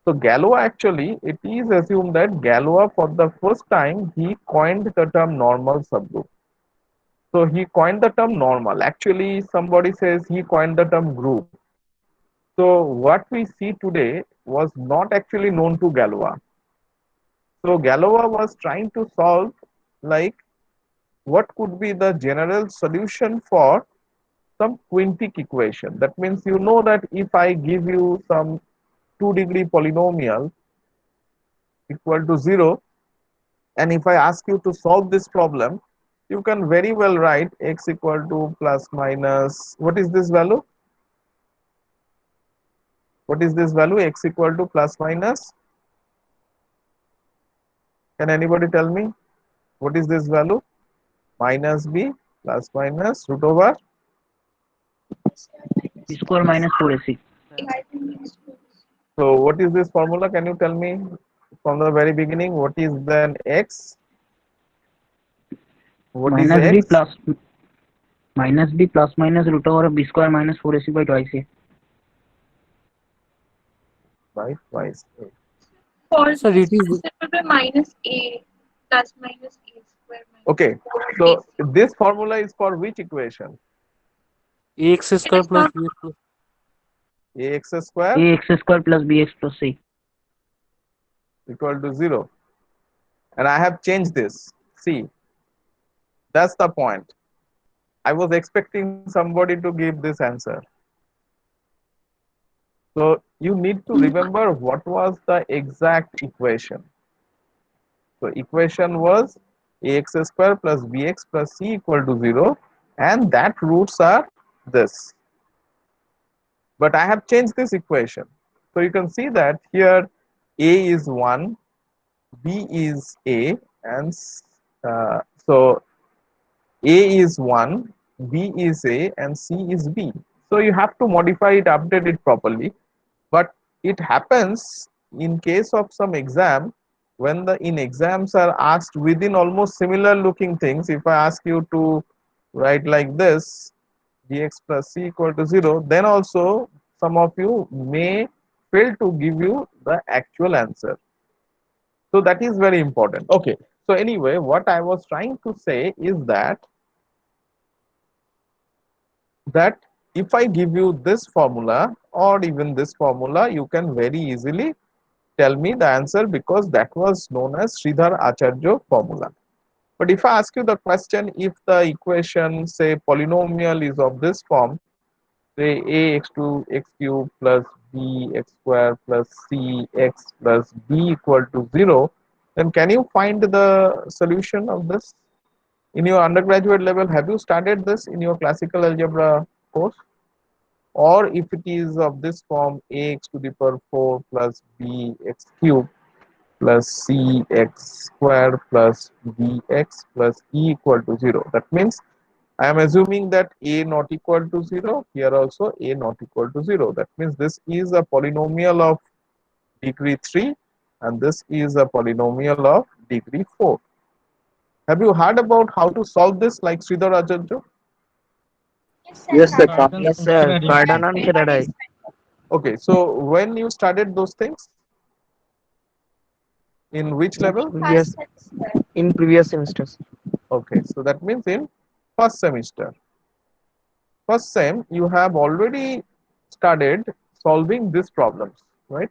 So Galois, actually, it is assumed that Galois for the first time he coined the term normal subgroup. So he coined the term normal. Actually, somebody says he coined the term group. So what we see today was not actually known to Galois. So Galois was trying to solve, like, what could be the general solution for some quintic equation. That means you know that if I give you some 2-degree polynomial equal to 0, and if I ask you to solve this problem, you can very well write x equal to plus minus, what is this value? What is this value? X equal to plus minus, can anybody tell me what is this value? Minus b plus minus root over. B square minus 4ac. Sir, So what is this formula? Can you tell me from the very beginning? What is then x? What is Minus b x? plus minus root over b square minus 4ac by twice a. By twice. For Sir, this it is it will be minus a plus minus a square minus Okay. 4ac. So this formula is for which equation? ax It square is plus not bx plus. Ax square ax square plus bx plus c. equal to 0. And I have changed this. See, that's the point. I was expecting somebody to give this answer. So you need to remember what was the exact equation. So equation was ax square plus bx plus c equal to 0, and that roots are this. But I have changed this equation. So you can see that here a is 1, b is a, and so a is 1, b is a, and c is b. So you have to modify it, update it properly. But it happens in case of some exam, when the in exams are asked within almost similar looking things. If I ask you to write like this, bx plus c equal to 0, then also some of you may fail to give you the actual answer. So that is very important. Okay, so anyway, what I was trying to say is that if I give you this formula or even this formula, you can very easily tell me the answer, because that was known as Sridhar Acharya formula. But if I ask you the question, if the equation, say, polynomial is of this form, say ax2 x cube plus b x square plus c x plus b equal to 0, then can you find the solution of this? In your undergraduate level, have you studied this in your classical algebra course? Or if it is of this form, ax to the power 4 plus b x cube plus c x square plus bx plus e equal to 0. That means I am assuming that a not equal to 0, here also a not equal to 0. That means this is a polynomial of degree 3 and this is a polynomial of degree 4. Have you heard about how to solve this like Sridhar Acharya? Yes, sir. Garden Yes, sir. considered Pardon on Kiradai. Okay, so when you studied those things, in which In level? previous in previous semesters. Okay, so that means in first semester. First sem, you have already started solving these problems, right?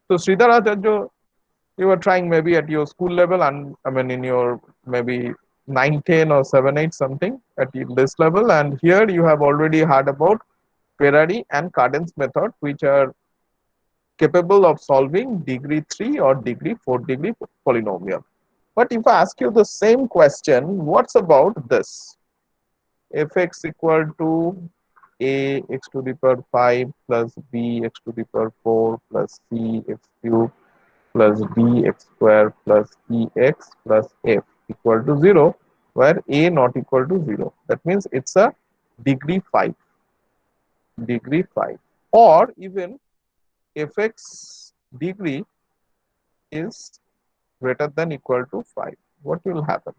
So Sridhar Acharya, you were trying maybe at your school level, and I mean in your maybe 9, 10 or 7, 8 something at this level, and here you have already heard about Ferrari and Cardin's method, which are capable of solving degree 3 or degree 4 degree polynomial. But if I ask you the same question, what's about this? Fx equal to a x to the power 5 plus b x to the power 4 plus c x cube plus b x square plus ex plus f equal to 0, where a not equal to 0. That means it's a degree 5, degree 5. Or even fx degree is greater than equal to 5. What will happen?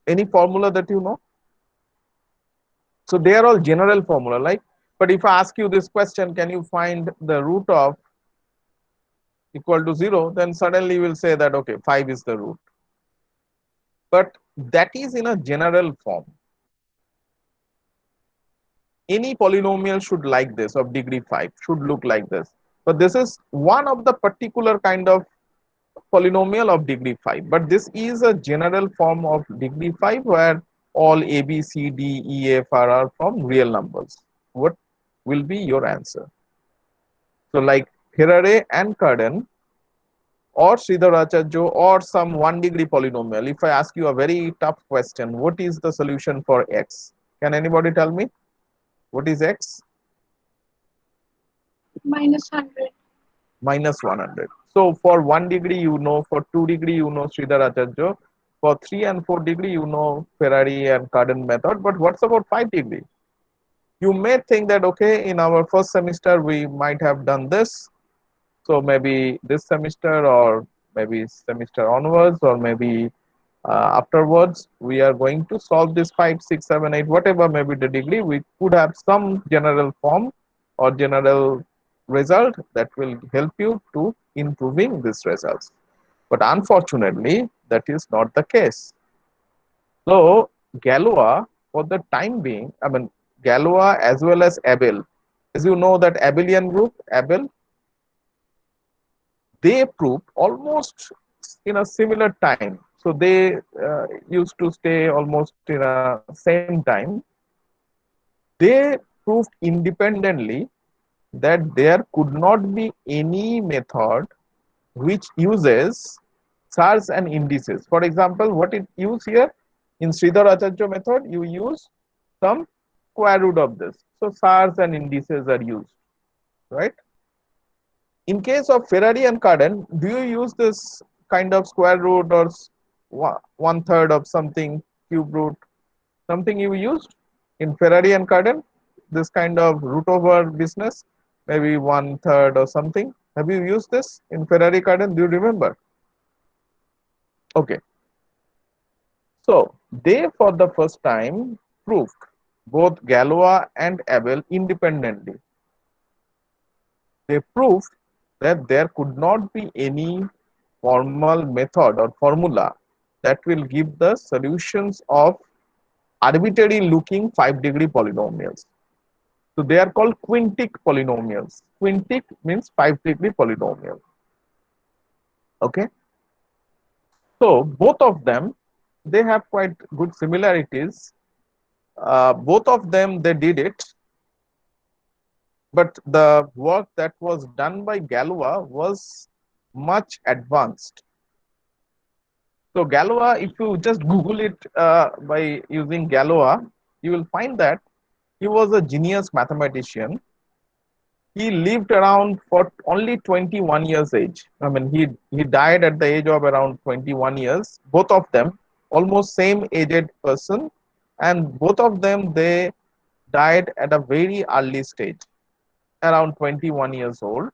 Any formula that you know? So they are all general formula, like, but if I ask you this question, can you find the root of equal to 0, then suddenly you will say that okay, 5 is the root. But that is in a general form. Any polynomial should like this of degree 5 should look like this. But this is one of the particular kind of polynomial of degree 5. But this is a general form of degree 5 where all a, b, c, d, e, f are from real numbers. What will be your answer? So like Ferrari and Cardan or Sridharacharya or some 1 degree polynomial. If I ask you a very tough question, what is the solution for x? Can anybody tell me? What is x? minus 100. Minus 100. So for 1 degree, you know, for 2 degree, you know Sridharacharya. For 3 and 4 degree, you know Ferrari and Cardan method. But what's about 5 degree? You may think that, okay, in our first semester, we might have done this. So maybe this semester or maybe semester onwards or maybe afterwards, we are going to solve this 5, 6, 7, 8, whatever may be the degree. We could have some general form or general result that will help you to improving these results. But unfortunately, that is not the case. So Galois, for the time being, I mean Galois as well as Abel, as you know that Abelian group, Abel, they proved almost in a similar time. So they used to stay almost in a same time. They proved independently that there could not be any method which uses stars and indices. For example, what it use here in Sridhar Acharya method, you use some square root of this. So stars and indices are used, right? In case of Ferrari and Cardan, do you use this kind of square root or 1/3 of something, cube root, something you used in Ferrari and Cardan? This kind of root over business, maybe 1/3 or something. Have you used this in Ferrari Cardan? Do you remember? Okay. So they for the first time proved both Galois and Abel independently. They proved that there could not be any formal method or formula that will give the solutions of arbitrary looking 5 degree polynomials. So they are called quintic polynomials. Quintic means 5 degree polynomial. Okay. So both of them, they have quite good similarities. Both of them, they did it, but the work that was done by Galois was much advanced. So Galois, if you just Google it by using Galois, you will find that he was a genius mathematician. He lived around for only 21 years age. I mean, he died at the age of around 21 years. Both of them, almost same aged person, and both of them they died at a very early stage, around 21 years old.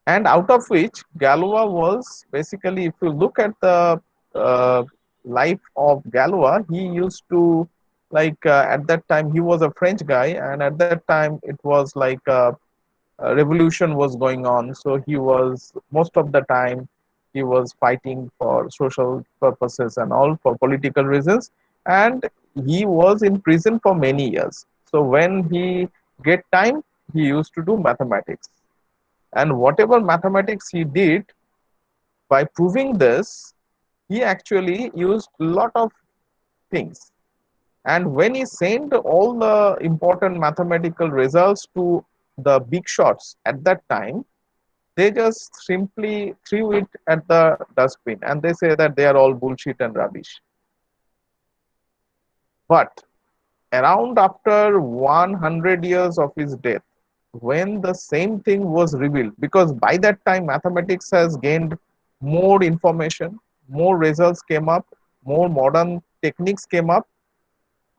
And out of which Galois was basically, if you look at the uh, life of Galois, he used to like at that time he was a French guy, and at that time it was like a revolution was going on. So he was most of the time he was fighting for social purposes and all for political reasons, and he was in prison for many years. So when he get time, he used to do mathematics, and whatever mathematics he did, by proving this, he actually used a lot of things. And when he sent all the important mathematical results to the big shots at that time, they just simply threw it at the dustbin and they say that they are all bullshit and rubbish. But around after 100 years of his death, when the same thing was revealed, because by that time mathematics has gained more information, more results came up, more modern techniques came up.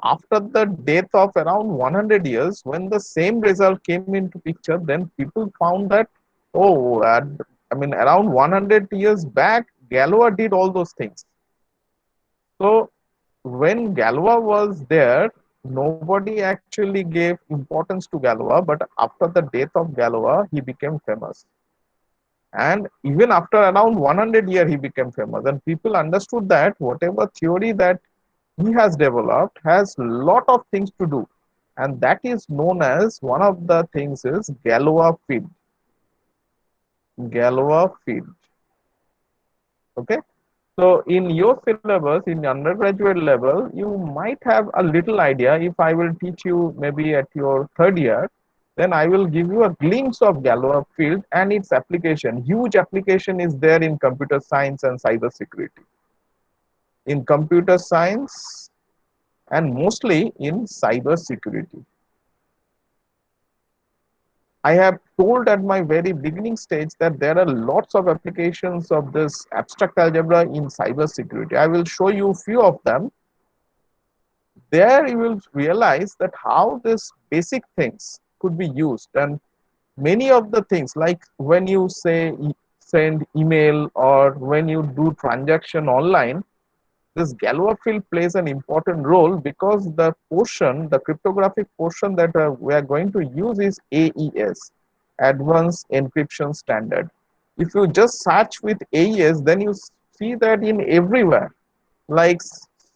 After the death of around 100 years, when the same result came into picture, then people found that, oh, I mean, around 100 years back, Galois did all those things. So when Galois was there, Nobody actually gave importance to Galois, but after the death of Galois, he became famous. And even after around 100 years, he became famous. And people understood that whatever theory that he has developed has lot of things to do. And that is known as one of the things is Galois field. Galois field. Okay. So in your syllabus, in undergraduate level, you might have a little idea. If I will teach you maybe at your third year, then I will give you a glimpse of Galois field and its application. Huge application is there in computer science and cyber security. In computer science and mostly in cyber security. I have told at my very beginning stage that there are lots of applications of this abstract algebra in cyber security. I will show you a few of them. There you will realize that how this basic things could be used, and many of the things like when you say send email or when you do transaction online, this Galois field plays an important role because the portion, the cryptographic portion that we are going to use is AES, Advanced Encryption Standard. If you just search with AES, then you see that in everywhere, like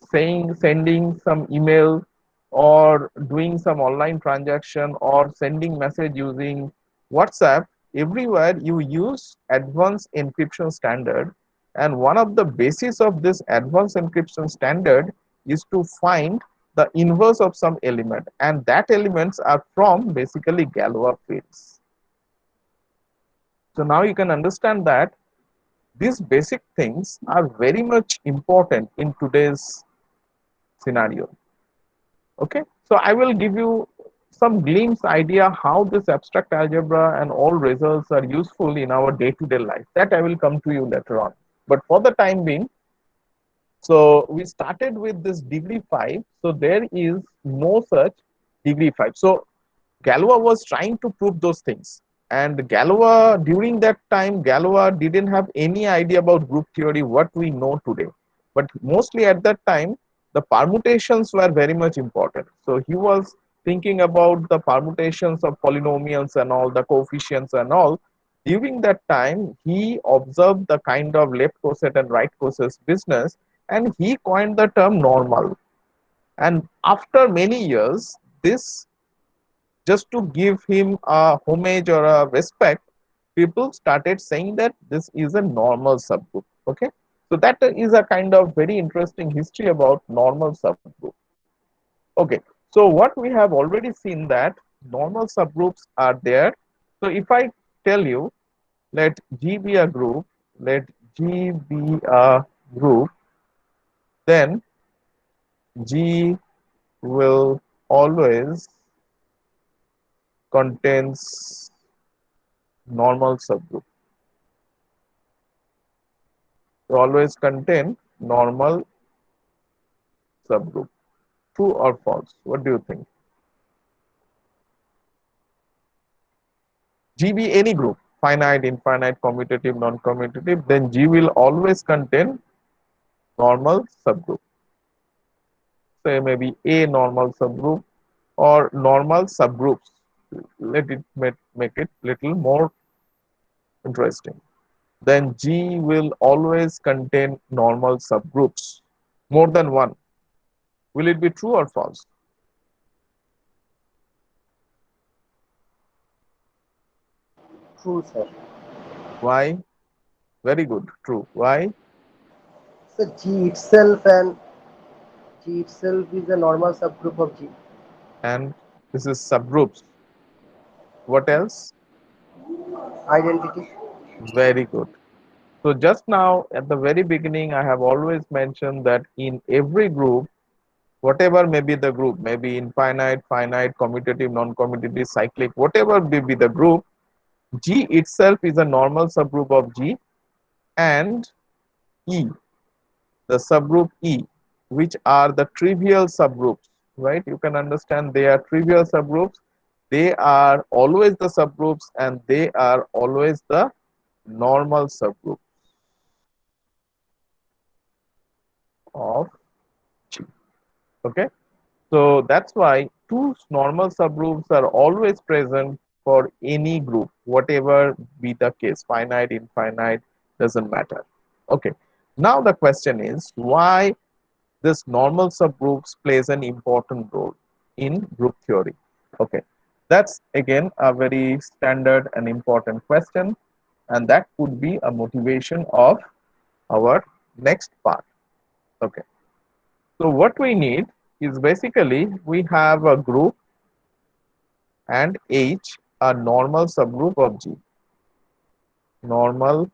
saying sending some email or doing some online transaction or sending message using WhatsApp, everywhere you use advanced encryption standard. And one of the basis of this advanced encryption standard is to find the inverse of some element, and that elements are from basically Galois fields. So now you can understand that these basic things are very much important in today's scenario. Okay, so I will give you some glimpse idea how this abstract algebra and all results are useful in our day-to-day life. That I will come to you later on. But for the time being, so we started with this degree 5. So there is no such degree 5. So Galois was trying to prove those things. And Galois, during that time, Galois didn't have any idea about group theory, what we know today. But mostly at that time, the permutations were very much important. So he was thinking about the permutations of polynomials and all, the coefficients and all. During that time, he observed the kind of left coset and right coset business, and he coined the term normal. And after many years, this just to give him a homage or a respect, people started saying that this is a normal subgroup. Okay, so that is a kind of very interesting history about normal subgroup. Okay, so what we have already seen that normal subgroups are there. So if I tell you, let G be a group, let G be a group, then G will always contains normal subgroup. They always contain normal subgroup. True or false? What do you think? G be any group, finite, infinite, commutative, non-commutative, then G will always contain normal subgroup. Say maybe A normal subgroup or normal subgroups. Let it make it little more interesting. Then G will always contain normal subgroups, more than one. Will it be true or false? True, sir. Why? Very good. True. Why? So G itself is a normal subgroup of G. And this is subgroups. What else? Identity. Very good. So just now at the very beginning, I have always mentioned that in every group, whatever may be the group, maybe infinite, finite, commutative, non-commutative, cyclic, whatever may be the group, G itself is a normal subgroup of G, and E, the subgroup E, which are the trivial subgroups, right? You can understand they are trivial subgroups. They are always the subgroups and they are always the normal subgroup of G. Okay. So that's why two normal subgroups are always present for any group, whatever be the case, finite, infinite, doesn't matter. Okay. Now the question is why this normal subgroups plays an important role in group theory. Okay. That's again a very standard and important question, and that could be a motivation of our next part. Okay. So what we need is basically we have a group and H a normal subgroup of G. Normal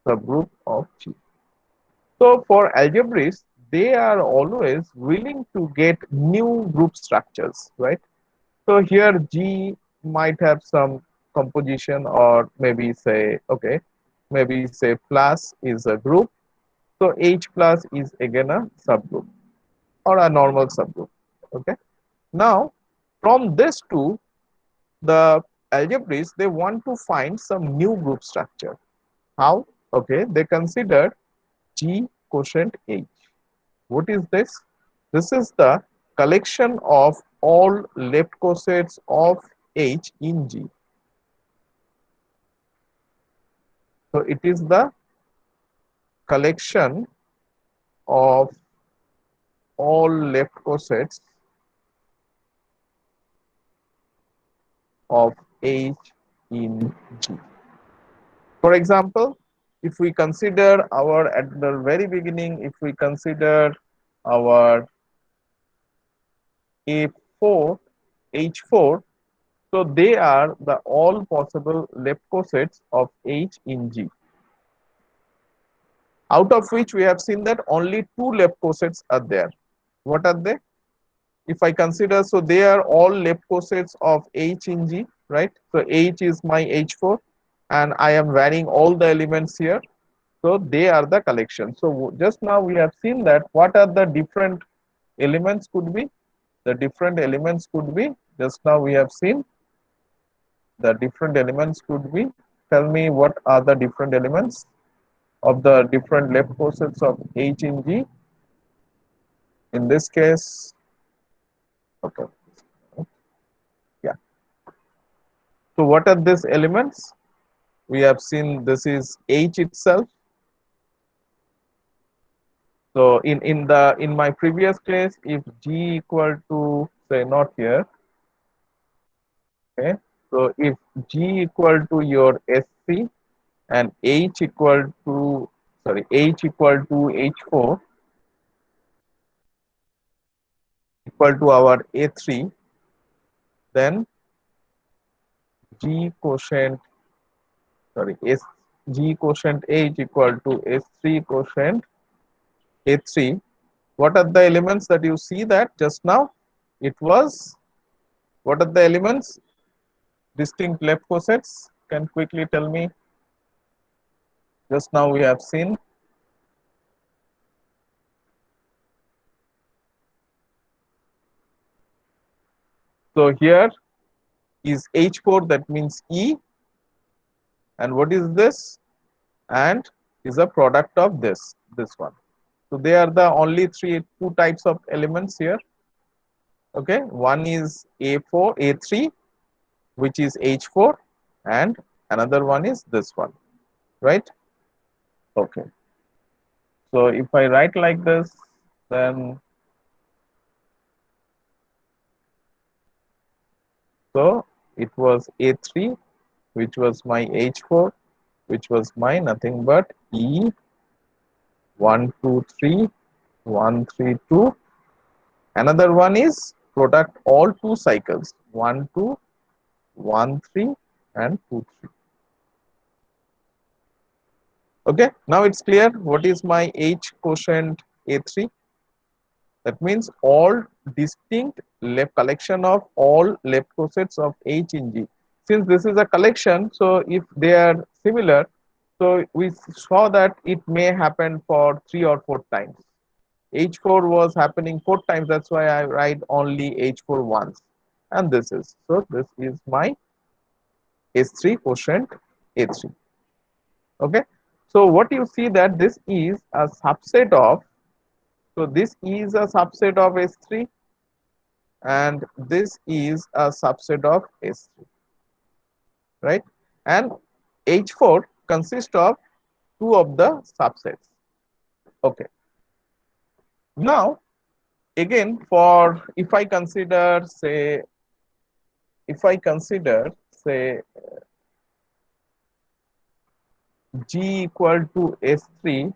subgroup of G. So for algebraists, they are always willing to get new group structures, right? So here G might have some composition, or maybe say, okay, maybe say plus is a group. So H plus is again a subgroup or a normal subgroup. Okay. Now from this two, the algebraists they want to find some new group structure. How? Okay, they consider G quotient H. What is this? This is the collection of all left cosets of H in G. So it is the collection of all left cosets of H in G. For example, if we consider our at the very beginning, if we consider our A4, H4, so they are the all possible left cosets of H in G. Out of which we have seen that only two left cosets are there. What are they? If I consider, so they are all left cosets of H in G, right? So H is my H4 and I am varying all the elements here. So they are the collection. So just now we have seen that what are the different elements could be? The different elements could be, just now we have seen the different elements could be, tell me what are the different elements of the different left cosets of H in G. In this case, okay, yeah. So what are these elements? We have seen this is H itself. So in my previous case, if G equal to say not here, okay. So if G equal to your SC and H equal to H equal to H4 equal to our A3, then G quotient S G quotient H equal to S3 quotient A3. What are the elements that you see that just now? It was, what are the elements? Distinct left cosets. Can quickly tell me? Just now we have seen. So here is H4, that means E, and what is this? And is a product of this one. So they are the only two types of elements here. Okay, one is A4, A3, which is H4, and another one is this one, right? Okay. So if I write like this, then so it was A3, which was my H4, which was my nothing but E 1 2 3 1 3 2. Another one is product all two cycles 1 2 1 3 and 2 3. Okay, now it's clear what is my H quotient A3. That means all distinct left collection of all left cosets of H in G. Since this is a collection, so if they are similar, so we saw that it may happen for 3 or 4 times. H4 was happening 4 times, that's why I write only H4 once. And this is, so this is my S3 quotient A3. Okay. So what you see that this is a subset of So this is a subset of S3 and this is a subset of S3, right? And H4 consists of two of the subsets. Okay. Now, again, for if I consider say G equal to S3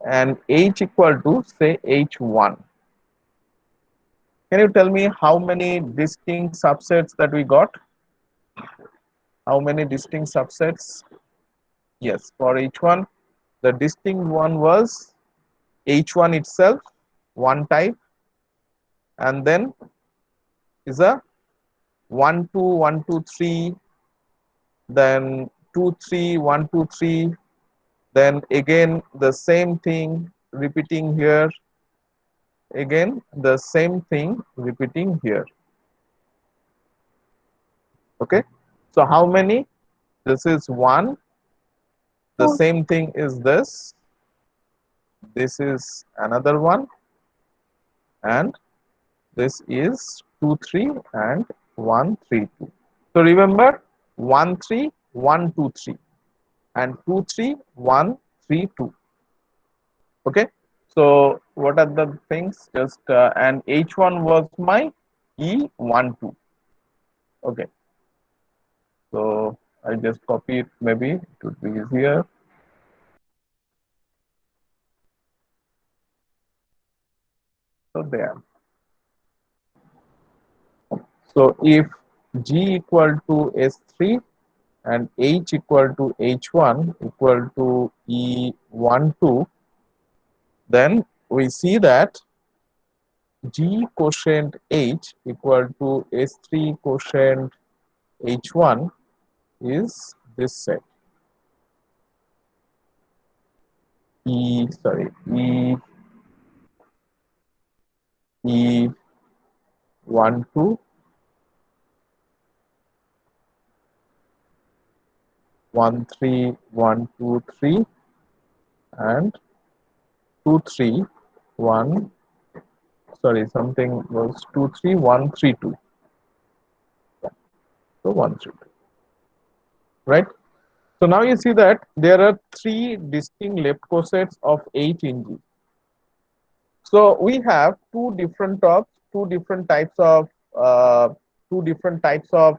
and H equal to say H1. Can you tell me how many distinct subsets that we got? How many distinct subsets? Yes, for H1, the distinct one was H1 itself, one type, and then is a 1 2 1 2 3, then 2 3 1 2 3, then again the same thing repeating here, again the same thing repeating here. Okay, so how many? This is one, the Four. same thing is this is another one, and this is 2 3 and 1 3 2. So remember 1 3 1 2 3 and 2 3 1 3 2. Okay, so what are the things? Just and H1 was my E1 2. Okay, so I just copy it, maybe it would be easier. So there. So if G equal to S3 and H equal to H1 equal to E1 2, then we see that G quotient H equal to S3 quotient H1 is this set E E1 2 1 3 1 2 3 and 2 3 1, sorry, something was 2 3 1 3 2. So 1 3 2, right? So now you see that there are three distinct left cosets of H in G. So we have two different types of two different types of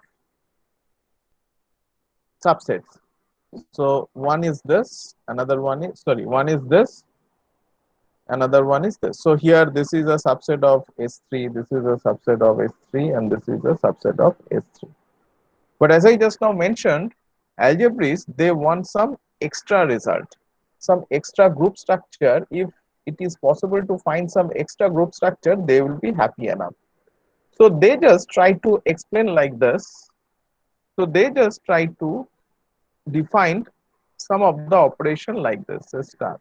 subsets. So one is this, another one is, sorry, one is this, another one is this. So here this is a subset of S3, this is a subset of S3, and this is a subset of S3. But as I just now mentioned, algebraists, they want some extra result, some extra group structure. If it is possible to find some extra group structure, they will be happy enough. So they just try to explain like this. So they just try to define some of the operation like this, a star.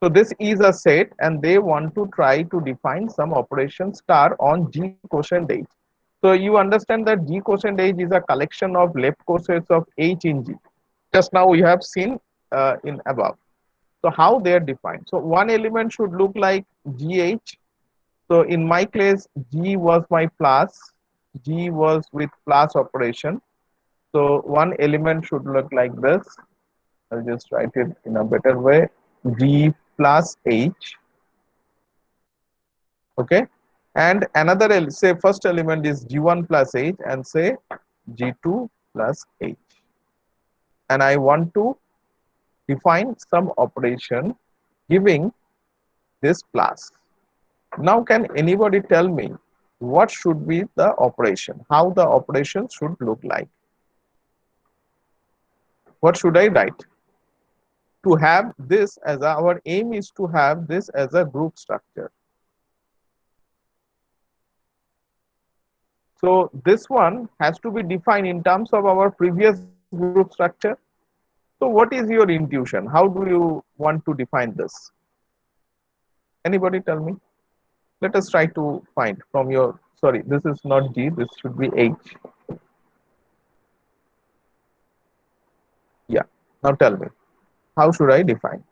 So this is a set and they want to try to define some operation star on G quotient H. So you understand that G quotient H is a collection of left cosets of H in G. Just now we have seen in above. So how they are defined? So one element should look like GH. So in my case, G was my plus, G was with plus operation. So one element should look like this. I'll just write it in a better way. G plus H. Okay. And another, say first element is G1 plus H and say G2 plus H. And I want to define some operation giving this plus. Now can anybody tell me what should be the operation? How the operation should look like? What should I write? To have this as our aim is to have this as a group structure. So this one has to be defined in terms of our previous group structure. So what is your intuition? How do you want to define this? Anybody tell me? Let us try to find from your, sorry, this is not G, this should be H. Yeah, now tell me, how should I define?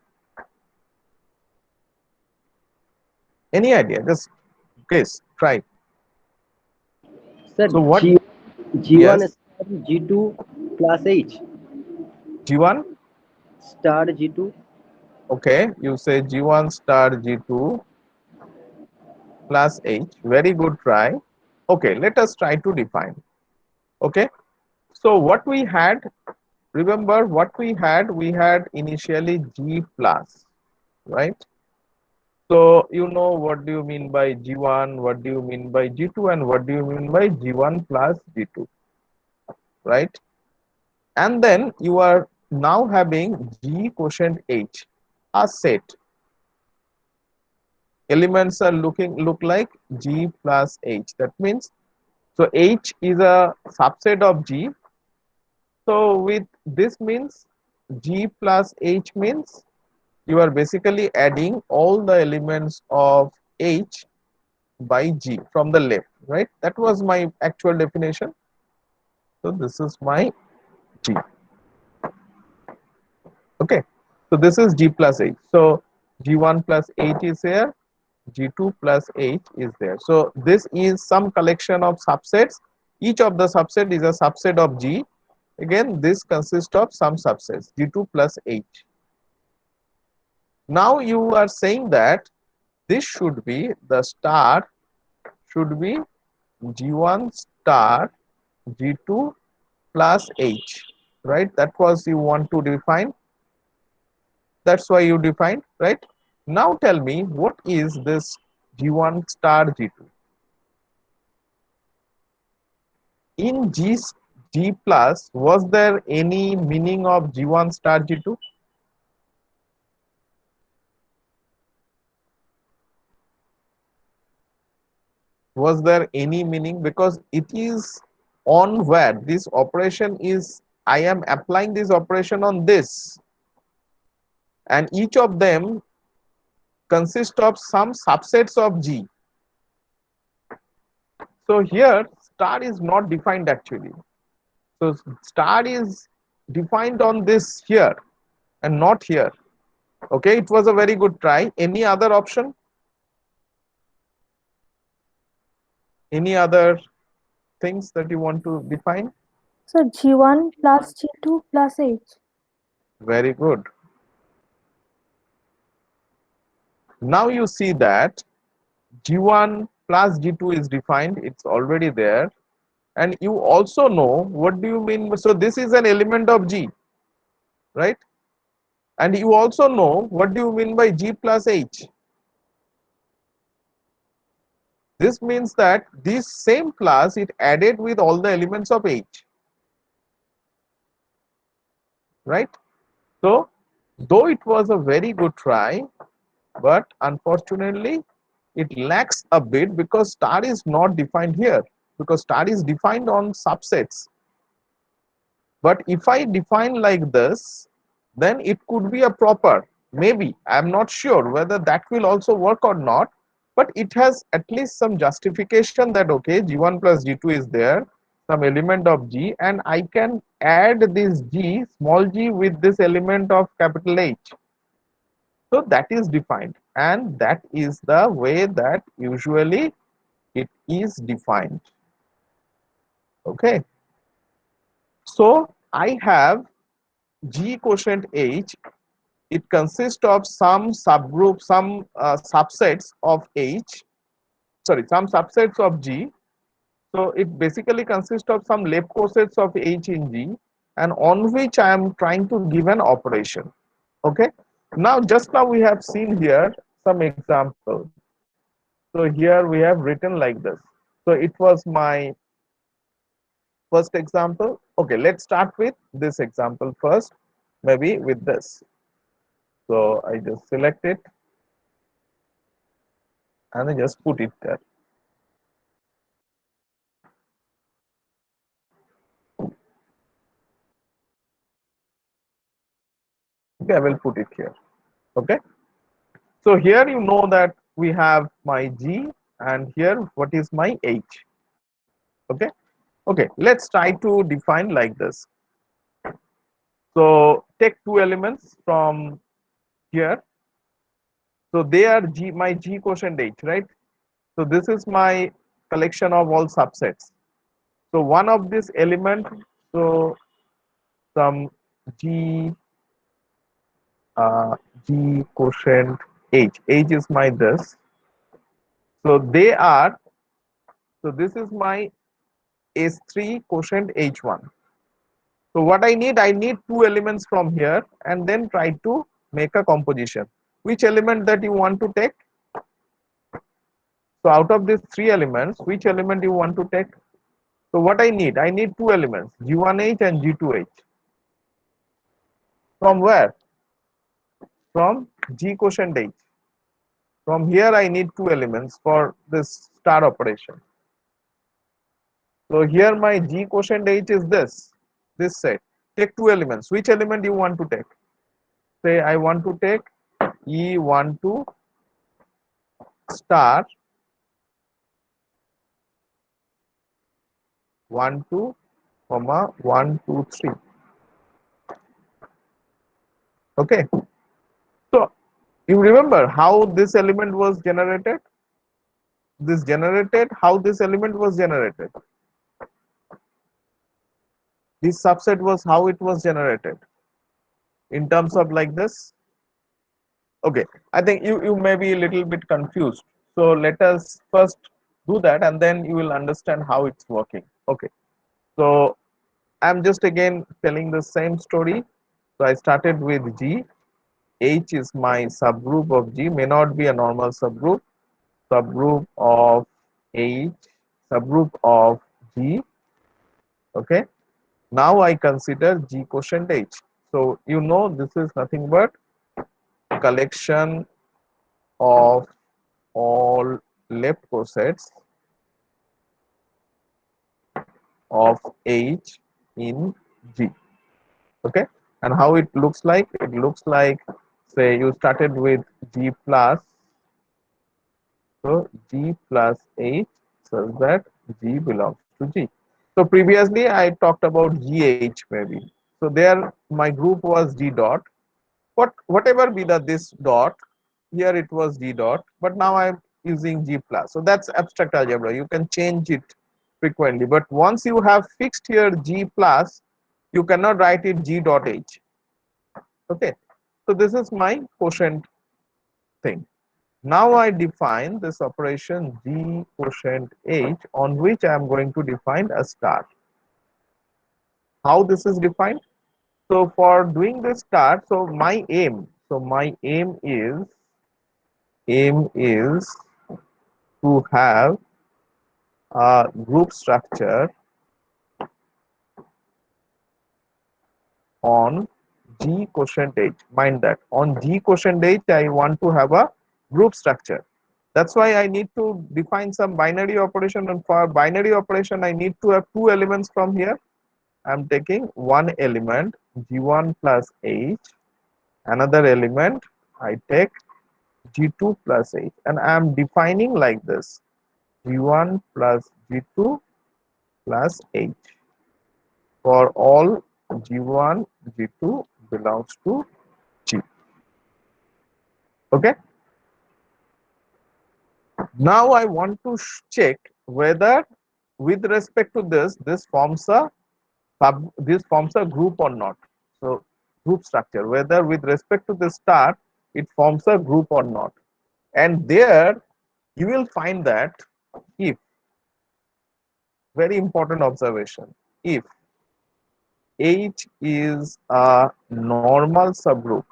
Any idea? Just guess, try. Sir, So what? G1 Yes, star G2 plus H. G1. Star G2. Okay, you say G1 star G2 plus H. Very good try. Okay, let us try to define. Okay, so what we had, remember what we had? We had initially G plus, right? So you know what do you mean by G1, what do you mean by G2, and what do you mean by G1 plus G2, right? And then you are now having G quotient H, a set. Elements are look like G plus H. That means, so H is a subset of G. So with this means G plus H means you are basically adding all the elements of H by G from the left, right? That was my actual definition. So this is my G. Okay. So this is G plus H. So G1 plus H is here. G2 plus H is there. So this is some collection of subsets. Each of the subset is a subset of G. Again, this consists of some subsets G2 plus H. Now you are saying that this should be the star should be G1 star G2 plus H, right? That was you want to define. That's why you defined, right? Now tell me what is this G1 star G2? In G plus, was there any meaning of G1 star G2? Was there any meaning? Because it is on where this operation is, I am applying this operation on this, and each of them consists of some subsets of G. So here star is not defined actually. So star is defined on this here and not here. Okay, it was a very good try. Any other option? Any other things that you want to define? So G1 plus G2 plus H. Very good. Now you see that G1 plus G2 is defined. It's already there. And you also know what do you mean. So this is an element of G, right? And you also know what do you mean by G plus H. This means that this same class it added with all the elements of H, right? So though it was a very good try, but unfortunately it lacks a bit because star is not defined here, because star is defined on subsets. But if I define like this, then it could be a proper, maybe I'm not sure whether that will also work or not, but it has at least some justification that okay, G1 plus G2 is there, some element of G, and I can add this G small g with this element of capital H. So that is defined, and that is the way that usually it is defined. Okay, so I have G quotient H. It consists of some subgroup, some subsets of H, sorry, some subsets of G. So it basically consists of some left cosets of H in G, and on which I am trying to give an operation. Okay, now just now we have seen here some example. So here we have written like this. So it was my first example. Okay, let's start with this example first, maybe with this. So I just select it and I just put it there. Okay, I will put it here. Okay, so here you know that we have my G, and here what is my H. Okay, okay, let's try to define like this. So take two elements from here. So they are G, my G quotient H, right? So this is my collection of all subsets. So one of this element, so some G uh, G quotient H. H is my this. So they are, so this is my S3 quotient H1. So what I need two elements from here and then try to make a composition. Which element that you want to take? So out of these three elements, which element you want to take? So what I need two elements, G1H and G2H. From where? From G quotient H. From here I need two elements for this star operation. So here my G quotient H is this set. Take two elements. Which element you want to take? Say I want to take E12 star 1 2 comma 1 2 3. Okay. So you remember how this element was generated? How this element was generated? This subset was how it was generated in terms of like this. Okay, I think you may be a little bit confused. So let us first do that and then you will understand how it's working. Okay, so I'm just again telling the same story. So I started with G. H is my subgroup of G, may not be a normal subgroup. Subgroup of H, subgroup of G. Okay, now I consider G quotient H. So you know this is nothing but collection of all left cosets of H in G. Okay, and how it looks like? It looks like, say you started with G plus, so G plus H such that G belongs to G. So previously I talked about GH maybe. So there my group was G dot. Whatever be the this dot, here it was G dot, but now I'm using G plus. So that's abstract algebra. You can change it frequently, but once you have fixed here G plus, you cannot write it G dot H. Okay, so this is my quotient thing. Now I define this operation G quotient H on which I am going to define a star. How this is defined? So for doing this star, so my aim is to have a group structure on G quotient H. Mind that on G quotient H, I want to have a group structure. That's why I need to define some binary operation, and for binary operation, I need to have two elements from here. I'm taking one element G1 plus H, another element I take G2 plus H, and I'm defining like this G1 plus G2 plus H for all G1, G2 belongs to G. Okay. Now I want to check whether with respect to this forms a group or not. So group structure, whether with respect to the star, it forms a group or not. And there you will find that if, very important observation, if H is a normal subgroup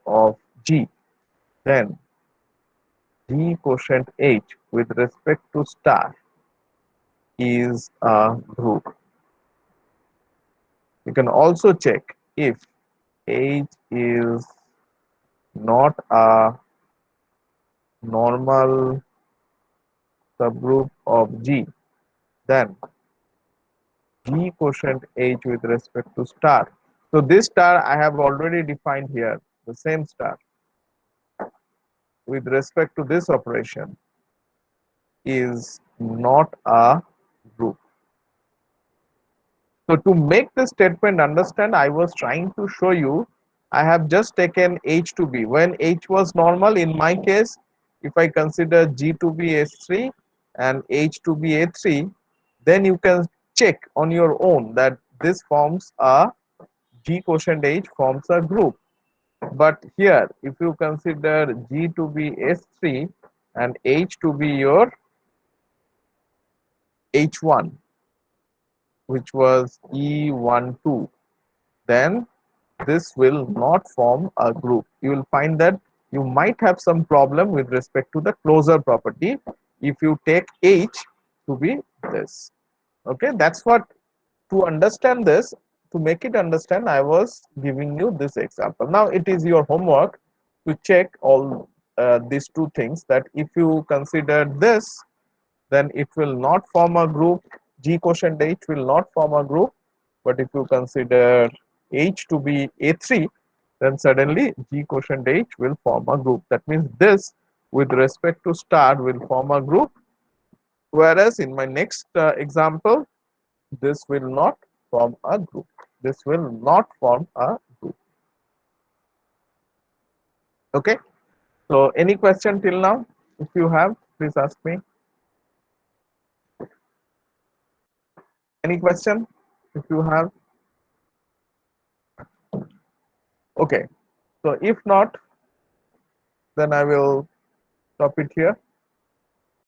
of G, then G quotient H with respect to star is a group. You can also check if H is not a normal subgroup of G, then G quotient H with respect to star. So this star I have already defined here, the same star with respect to this operation is not a group. So to make this statement understand, I was trying to show you I have just taken H to be. When H was normal, in my case, if I consider G to be H3 and H to be A3, then you can check on your own that this forms a G quotient H forms a group. But here, if you consider G to be S3 and H to be your H1, which was E12, then this will not form a group. You will find that you might have some problem with respect to the closure property if you take H to be this. Okay, that's what, to understand this, to make it understand, I was giving you this example. Now it is your homework to check all these two things, that if you consider this, then it will not form a group. G quotient H will not form a group. But if you consider H to be A3, then suddenly G quotient H will form a group. That means this with respect to star will form a group, whereas in my next example, this will not form a group. This will not form a group. Okay. So any question till now? If you have, please ask me. Any question? If you have. Okay. So if not, then I will stop it here.